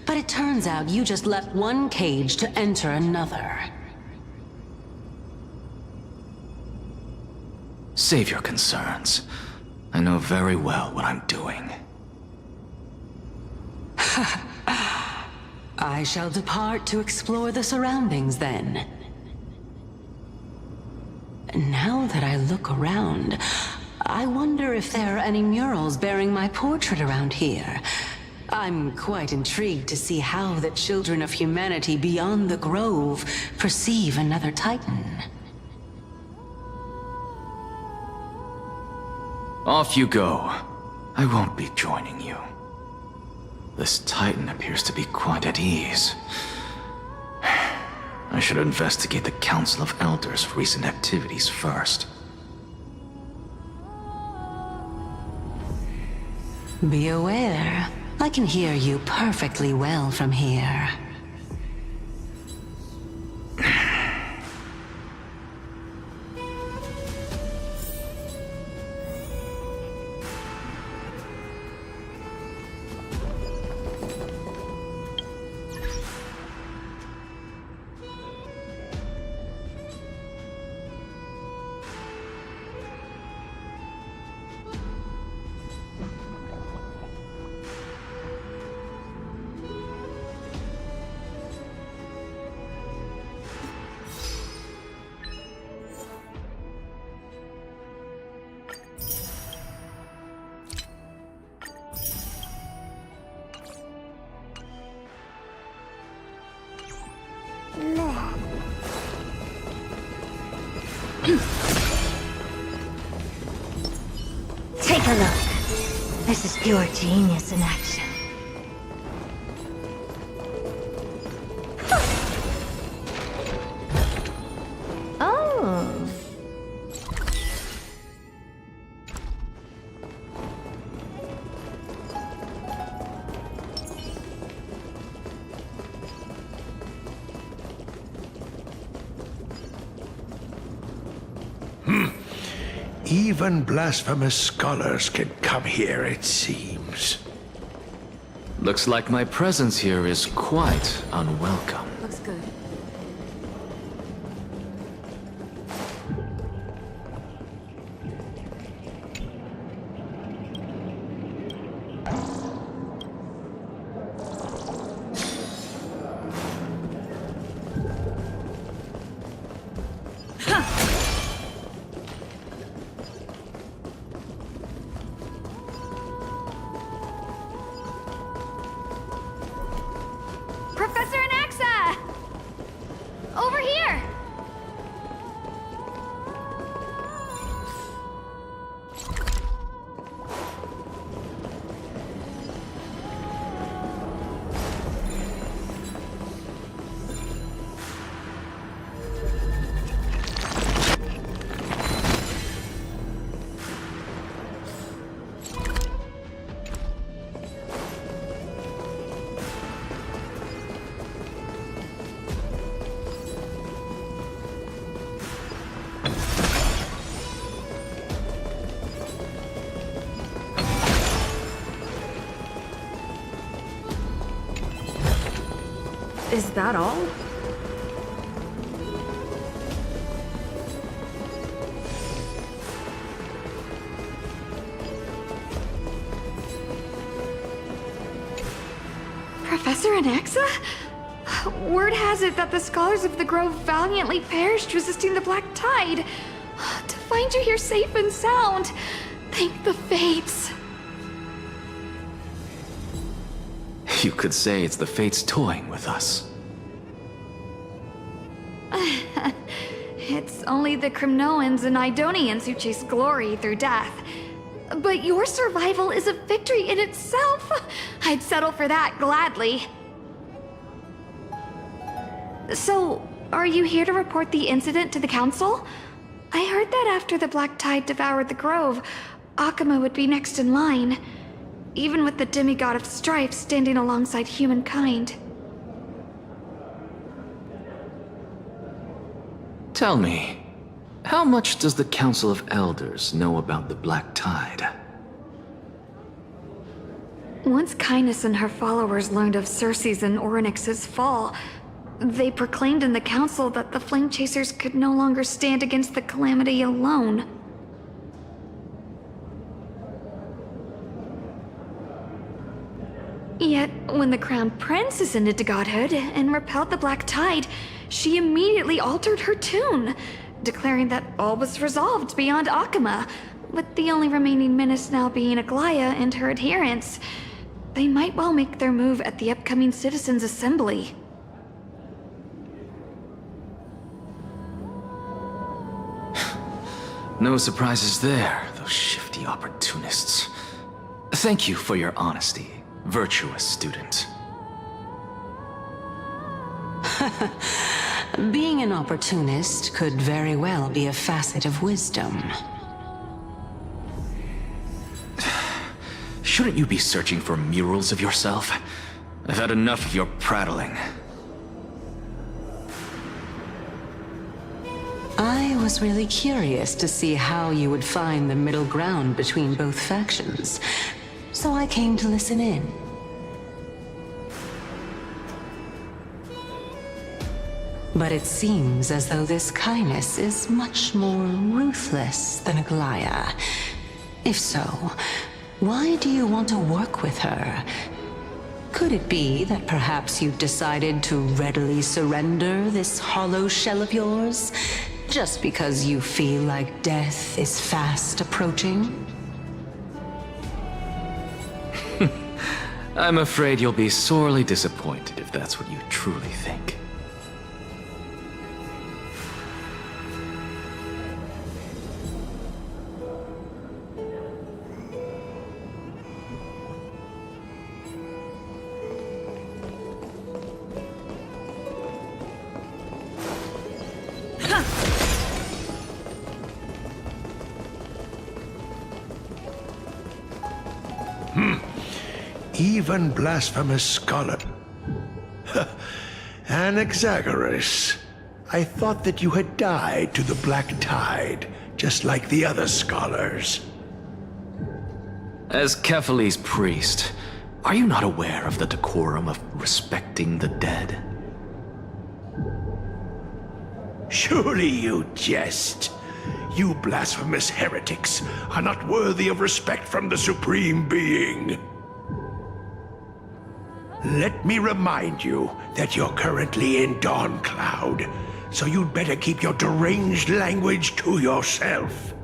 but it turns out you just left one cage to enter another. Save your concerns. I know very well what I'm doing. I shall depart to explore the surroundings then. Now that I look around, I wonder if there are any murals bearing my portrait around here. I'm quite intrigued to see how the children of humanity beyond the Grove perceive another Titan. Off you go. I won't be joining you. This Titan appears to be quite at ease. I should investigate the Council of Elders' recent activities first. Be aware. I can hear you perfectly well from here. Take a look. This is pure genius in action. Oh. Even blasphemous scholars can come here, it seems. Looks like my presence here is quite unwelcome. Looks good. Professor Anaxa! Over here! Is that all? Professor Anaxa? Word has it that the scholars of the Grove valiantly perished resisting the Black Tide. To find you here safe and sound, thank the fates. You could say it's the fates toying with us. It's only the Crimnoans and Idonians who chase glory through death. But your survival is a victory in itself. I'd settle for that gladly. So, are you here to report the incident to the Council? I heard that after the Black Tide devoured the Grove, Akuma would be next in line, even with the demigod of strife standing alongside humankind. Tell me, how much does the Council of Elders know about the Black Tide? Once Kindness and her followers learned of Circe's and Orynyx's fall, they proclaimed in the council that the Flame Chasers could no longer stand against the calamity alone. Yet When the Crown Prince ascended to godhood and repelled the Black Tide, she immediately altered her tune, declaring that all was resolved beyond Akama, with the only remaining menace now being Aglaya and her adherents. They might well make their move at the upcoming Citizens' Assembly. No surprises there, those shifty opportunists. Thank you for your honesty, virtuous student. Being an opportunist could very well be a facet of wisdom. Shouldn't you be searching for murals of yourself? I've had enough of your prattling. I was really curious to see how you would find the middle ground between both factions, so I came to listen in. But it seems as though this kindness is much more ruthless than Aglaya. If so, why do you want to work with her? Could it be that perhaps you've decided to readily surrender this hollow shell of yours, just because you feel like death is fast approaching? I'm afraid you'll be sorely disappointed if that's what you truly think. Even blasphemous scholar. Anaxagoras. I thought that you had died to the Black Tide, just like the other scholars. As Kephales's priest, are you not aware of the decorum of respecting the dead? Surely you jest. You blasphemous heretics are not worthy of respect from the Supreme Being. Let me remind you that you're currently in Dawn Cloud, so you'd better keep your deranged language to yourself.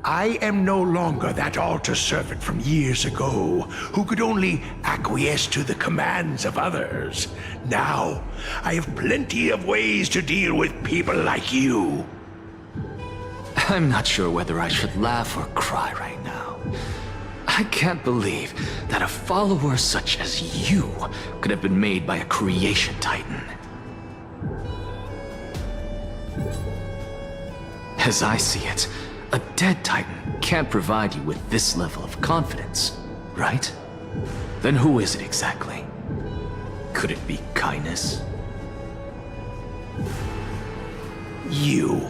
I am no longer that altar servant from years ago, who could only acquiesce to the commands of others. Now, I have plenty of ways to deal with people like you. I'm not sure whether I should laugh or cry right now. I can't believe that a follower such as you could have been made by a creation titan. As I see it, a dead titan can't provide you with this level of confidence, right? Then who is it exactly? Could it be kindness? You.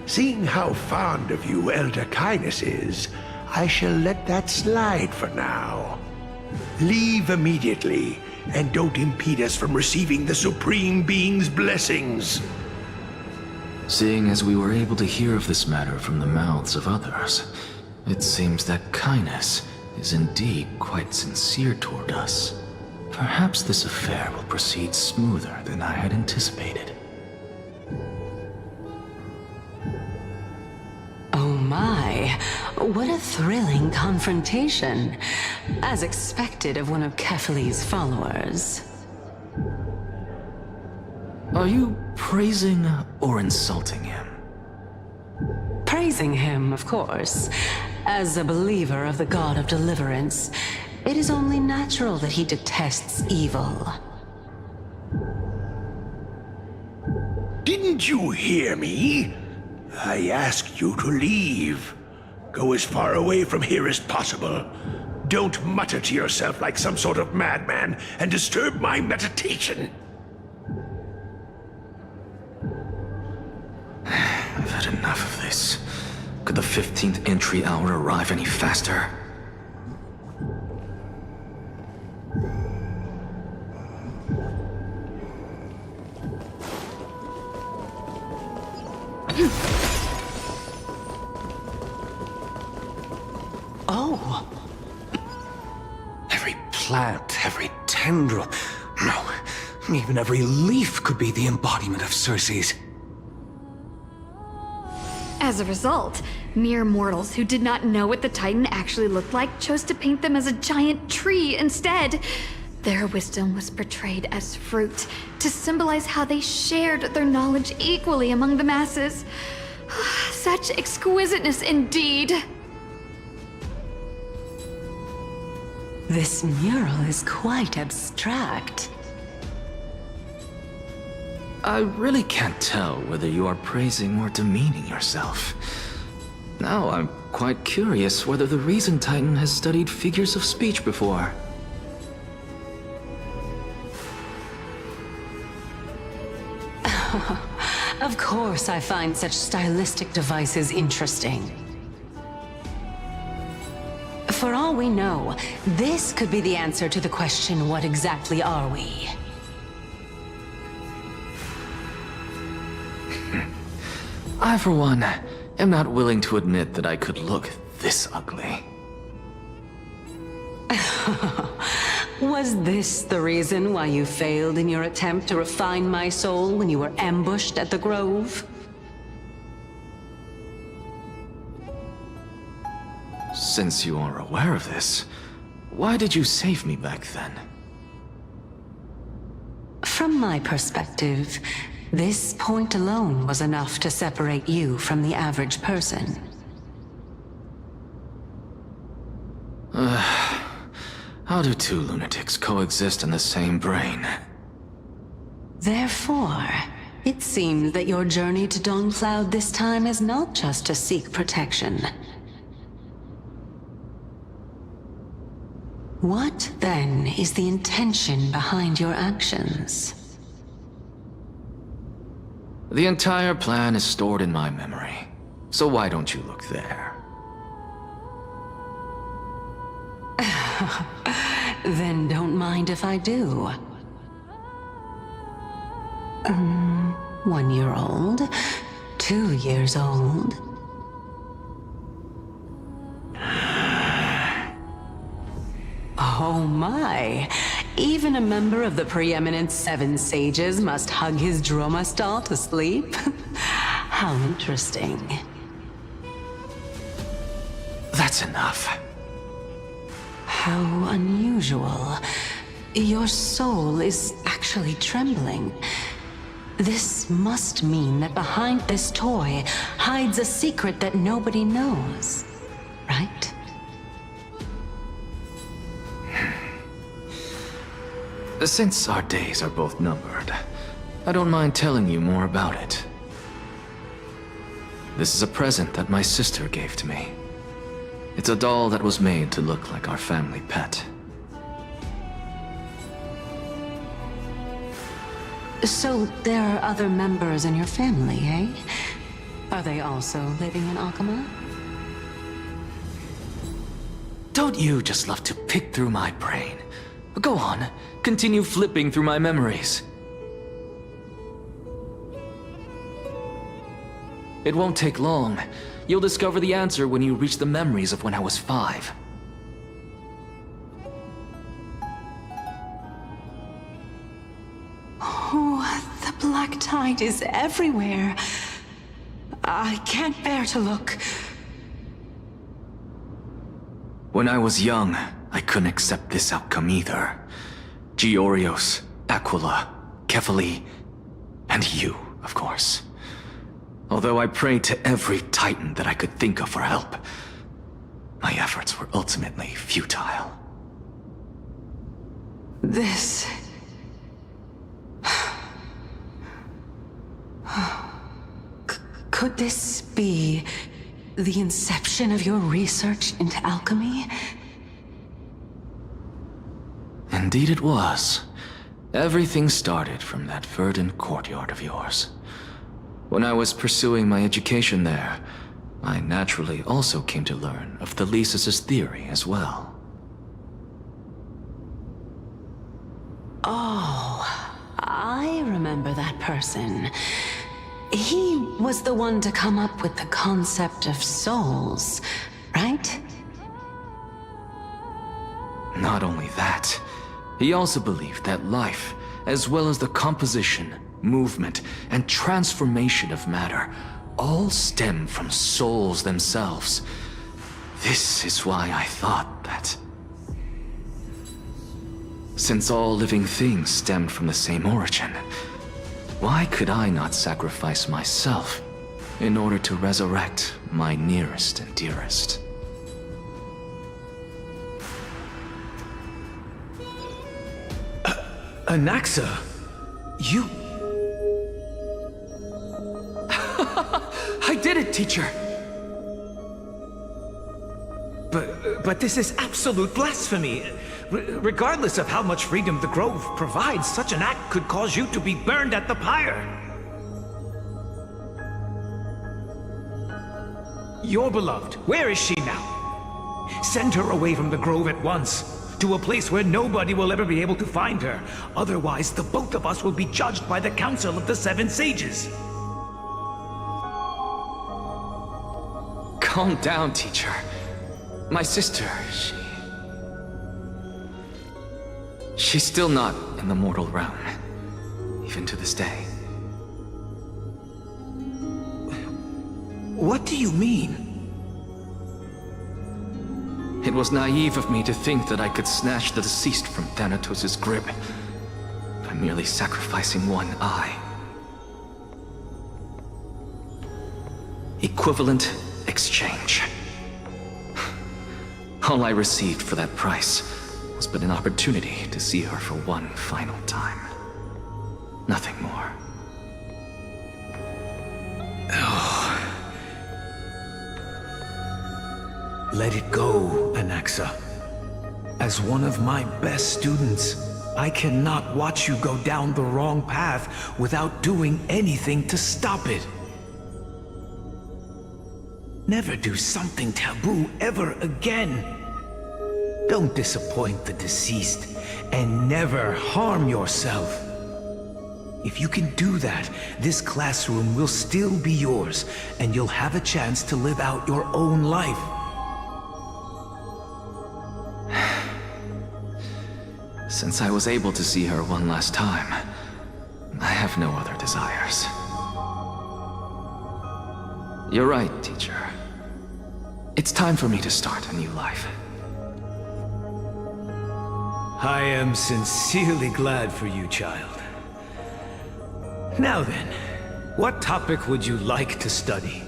Seeing how fond of you Elder Kindness is, I shall let that slide for now. Leave immediately, and don't impede us from receiving the Supreme Being's blessings. Seeing as we were able to hear of this matter from the mouths of others, it seems that kindness is indeed quite sincere toward us. Perhaps this affair will proceed smoother than I had anticipated. Oh my, what a thrilling confrontation. As expected of one of Kephales's followers. Are you praising or insulting him? Praising him, of course. As a believer of the God of Deliverance, it is only natural that he detests evil. Didn't you hear me? I asked you to leave. Go as far away from here as possible. Don't mutter to yourself like some sort of madman and disturb my meditation. I've had enough of this. Could the 15th entry hour arrive any faster? Oh. every tendril, no, even every leaf could be the embodiment of Circe's. As a result, mere mortals who did not know what the Titan actually looked like chose to paint them as a giant tree instead. Their wisdom was portrayed as fruit, to symbolize how they shared their knowledge equally among the masses. Such exquisiteness indeed! This mural is quite abstract. I really can't tell whether you are praising or demeaning yourself. Now I'm quite curious whether the Reason Titan has studied figures of speech before. Of course I find such stylistic devices interesting. For all we know, this could be the answer to the question, what exactly are we? I, for one, am not willing to admit that I could look this ugly. Was this the reason why you failed in your attempt to refine my soul when you were ambushed at the Grove? Since you are aware of this, why did you save me back then? From my perspective, this point alone was enough to separate you from the average person. How do two lunatics coexist in the same brain? Therefore, it seems that your journey to Dawncloud this time is not just to seek protection. What, then, is the intention behind your actions? The entire plan is stored in my memory, so why don't you look there? Then don't mind if I do. 1 year old, 2 years old. Oh my! Even a member of the preeminent 7 sages must hug his droma stall to sleep? How interesting. That's enough. How unusual. Your soul is actually trembling. This must mean that behind this toy hides a secret that nobody knows, right? Since our days are both numbered, I don't mind telling you more about it. This is a present that my sister gave to me. It's a doll that was made to look like our family pet. So there are other members in your family, eh? Are they also living in Akama? Don't you just love to pick through my brain? Go on, continue flipping through my memories. It won't take long. You'll discover the answer when you reach the memories of when I was 5. Oh, the black tide is everywhere. I can't bear to look. When I was young, I couldn't accept this outcome either. Georios, Aquila, Kefali, and you, of course. Although I prayed to every titan that I could think of for help, my efforts were ultimately futile. This... Could this be the inception of your research into alchemy? Indeed it was. Everything started from that verdant courtyard of yours. When I was pursuing my education there, I naturally also came to learn of Thelesis' theory as well. Oh, I remember that person. He was the one to come up with the concept of souls, right? Not only that, He also believed that life, as well as the composition, movement, and transformation of matter, all stem from souls themselves. This is why I thought that, since all living things stemmed from the same origin, why could I not sacrifice myself in order to resurrect my nearest and dearest? Anaxa, you... I did it, teacher! But this is absolute blasphemy. Regardless of how much freedom the Grove provides, such an act could cause you to be burned at the pyre. Your beloved, where is she now? Send her away from the Grove at once, to a place where nobody will ever be able to find her. Otherwise, the both of us will be judged by the Council of the Seven Sages. Calm down, teacher. My sister, she's still not in the mortal realm, even to this day. What do you mean? It was naive of me to think that I could snatch the deceased from Thanatos' grip by merely sacrificing one eye. Equivalent exchange. All I received for that price was but an opportunity to see her for one final time. Nothing more. Let it go, Anaxa. As one of my best students, I cannot watch you go down the wrong path without doing anything to stop it. Never do something taboo ever again. Don't disappoint the deceased, and never harm yourself. If you can do that, this classroom will still be yours, and you'll have a chance to live out your own life. Since I was able to see her one last time, I have no other desires. You're right, teacher. It's time for me to start a new life. I am sincerely glad for you, child. Now then, what topic would you like to study?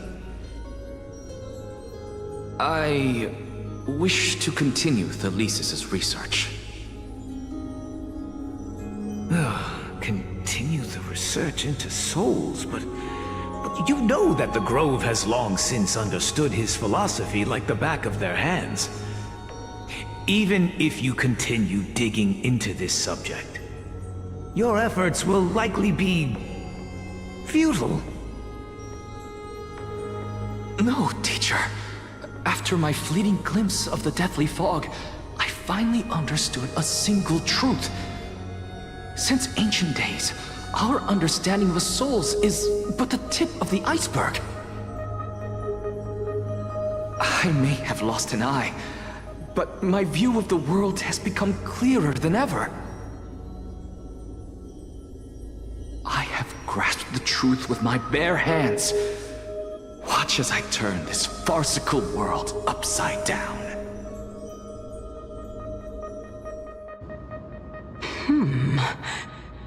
I wish to continue Thalesis' research. Continue the research into souls, but you know that the Grove has long since understood his philosophy like the back of their hands. Even if you continue digging into this subject, your efforts will likely be futile. No, teacher. After my fleeting glimpse of the deathly fog, I finally understood a single truth. Since ancient days, our understanding of the souls is but the tip of the iceberg. I may have lost an eye, but my view of the world has become clearer than ever. I have grasped the truth with my bare hands. Watch as I turn this farcical world upside down.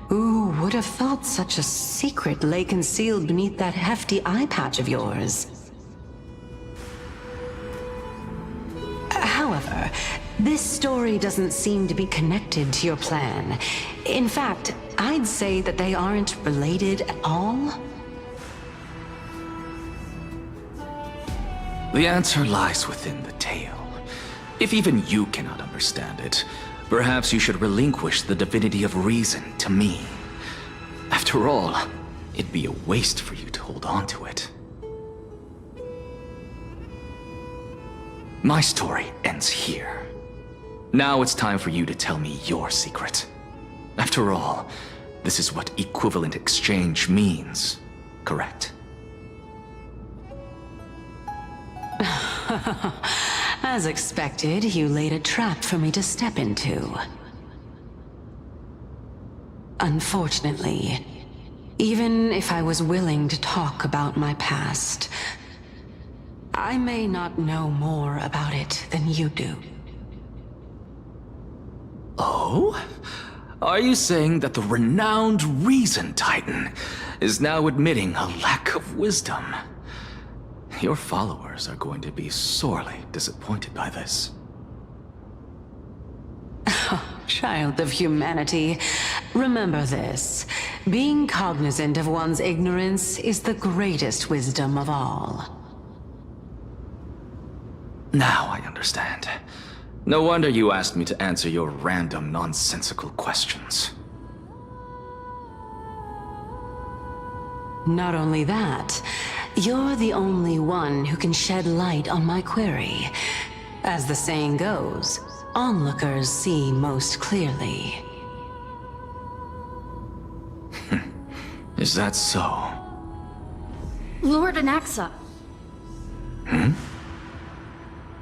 Who would have thought such a secret lay concealed beneath that hefty eye patch of yours? However, this story doesn't seem to be connected to your plan. In fact, I'd say that they aren't related at all. The answer lies within the tale. If even you cannot understand it, perhaps you should relinquish the divinity of reason to me. After all, it'd be a waste for you to hold on to it. My story ends here. Now it's time for you to tell me your secret. After all, this is what equivalent exchange means, correct? As expected, you laid a trap for me to step into. Unfortunately, even if I was willing to talk about my past, I may not know more about it than you do. Oh? Are you saying that the renowned Reason Titan is now admitting a lack of wisdom? Your followers are going to be sorely disappointed by this. Child of humanity, remember this. Being cognizant of one's ignorance is the greatest wisdom of all. Now I understand. No wonder you asked me to answer your random, nonsensical questions. Not only that, you're the only one who can shed light on my query. As the saying goes, onlookers see most clearly. Is that so? Lord Anaxa.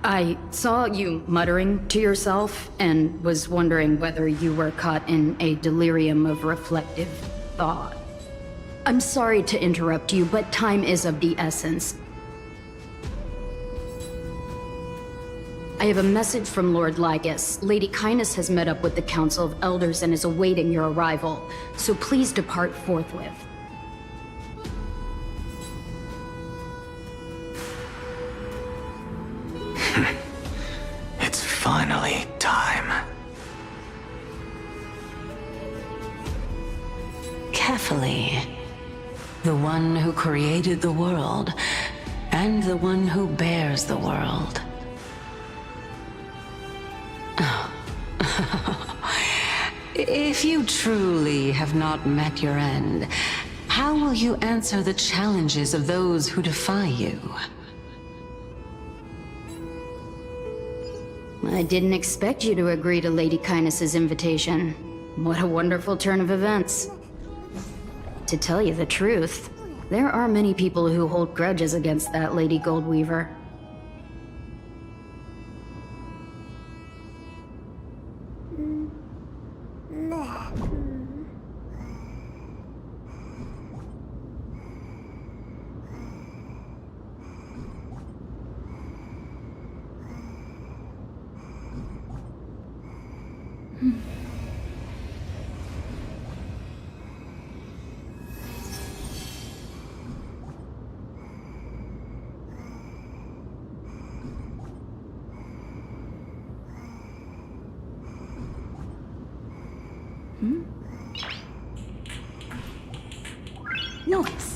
I saw you muttering to yourself and was wondering whether you were caught in a delirium of reflective thought. I'm sorry to interrupt you, but time is of the essence. I have a message from Lord Lygus. Lady Kindness has met up with the Council of Elders and is awaiting your arrival, so please depart forthwith. It's finally time. Carefully. The one who created the world, and the one who bears the world. If you truly have not met your end, how will you answer the challenges of those who defy you? I didn't expect you to agree to Lady Kindness's invitation. What a wonderful turn of events. To tell you the truth, there are many people who hold grudges against that Lady Goldweaver. Nice.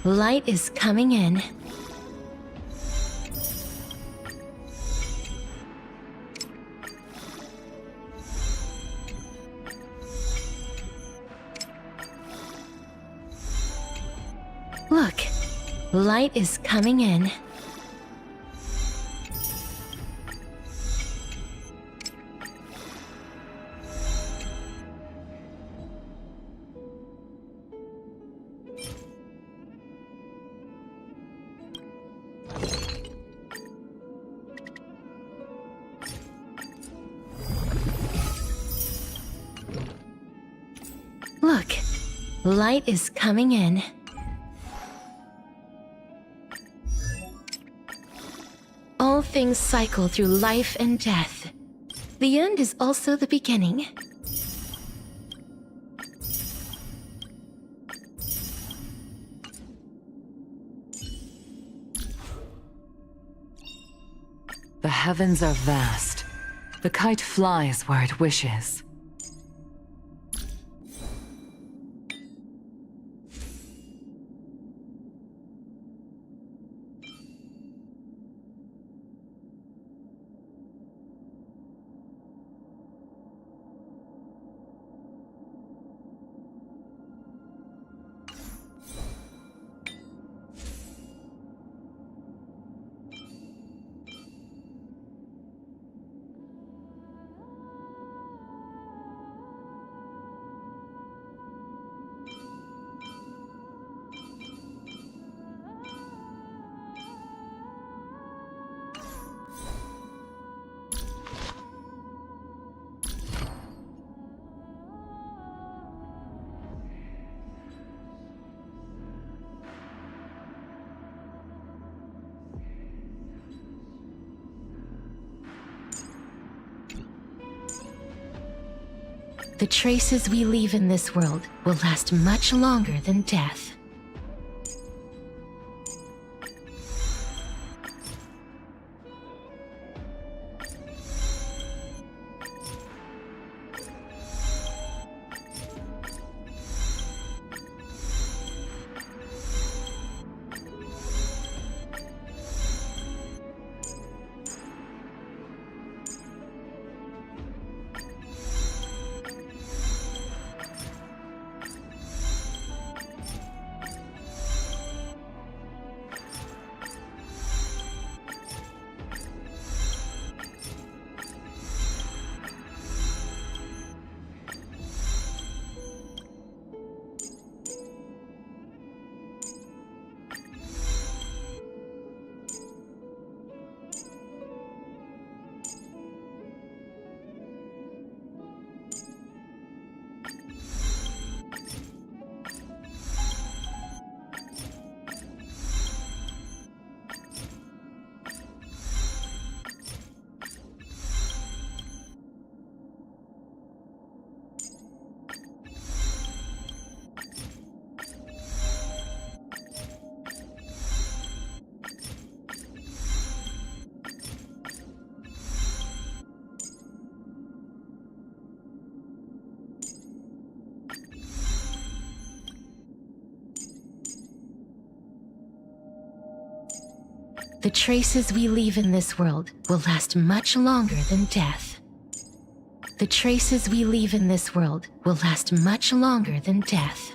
light is coming in. Look, light is coming in. Look, light is coming in. All things cycle through life and death. The end is also the beginning. The heavens are vast. The kite flies where it wishes. The traces we leave in this world will last much longer than death. The traces we leave in this world will last much longer than death. The traces we leave in this world will last much longer than death.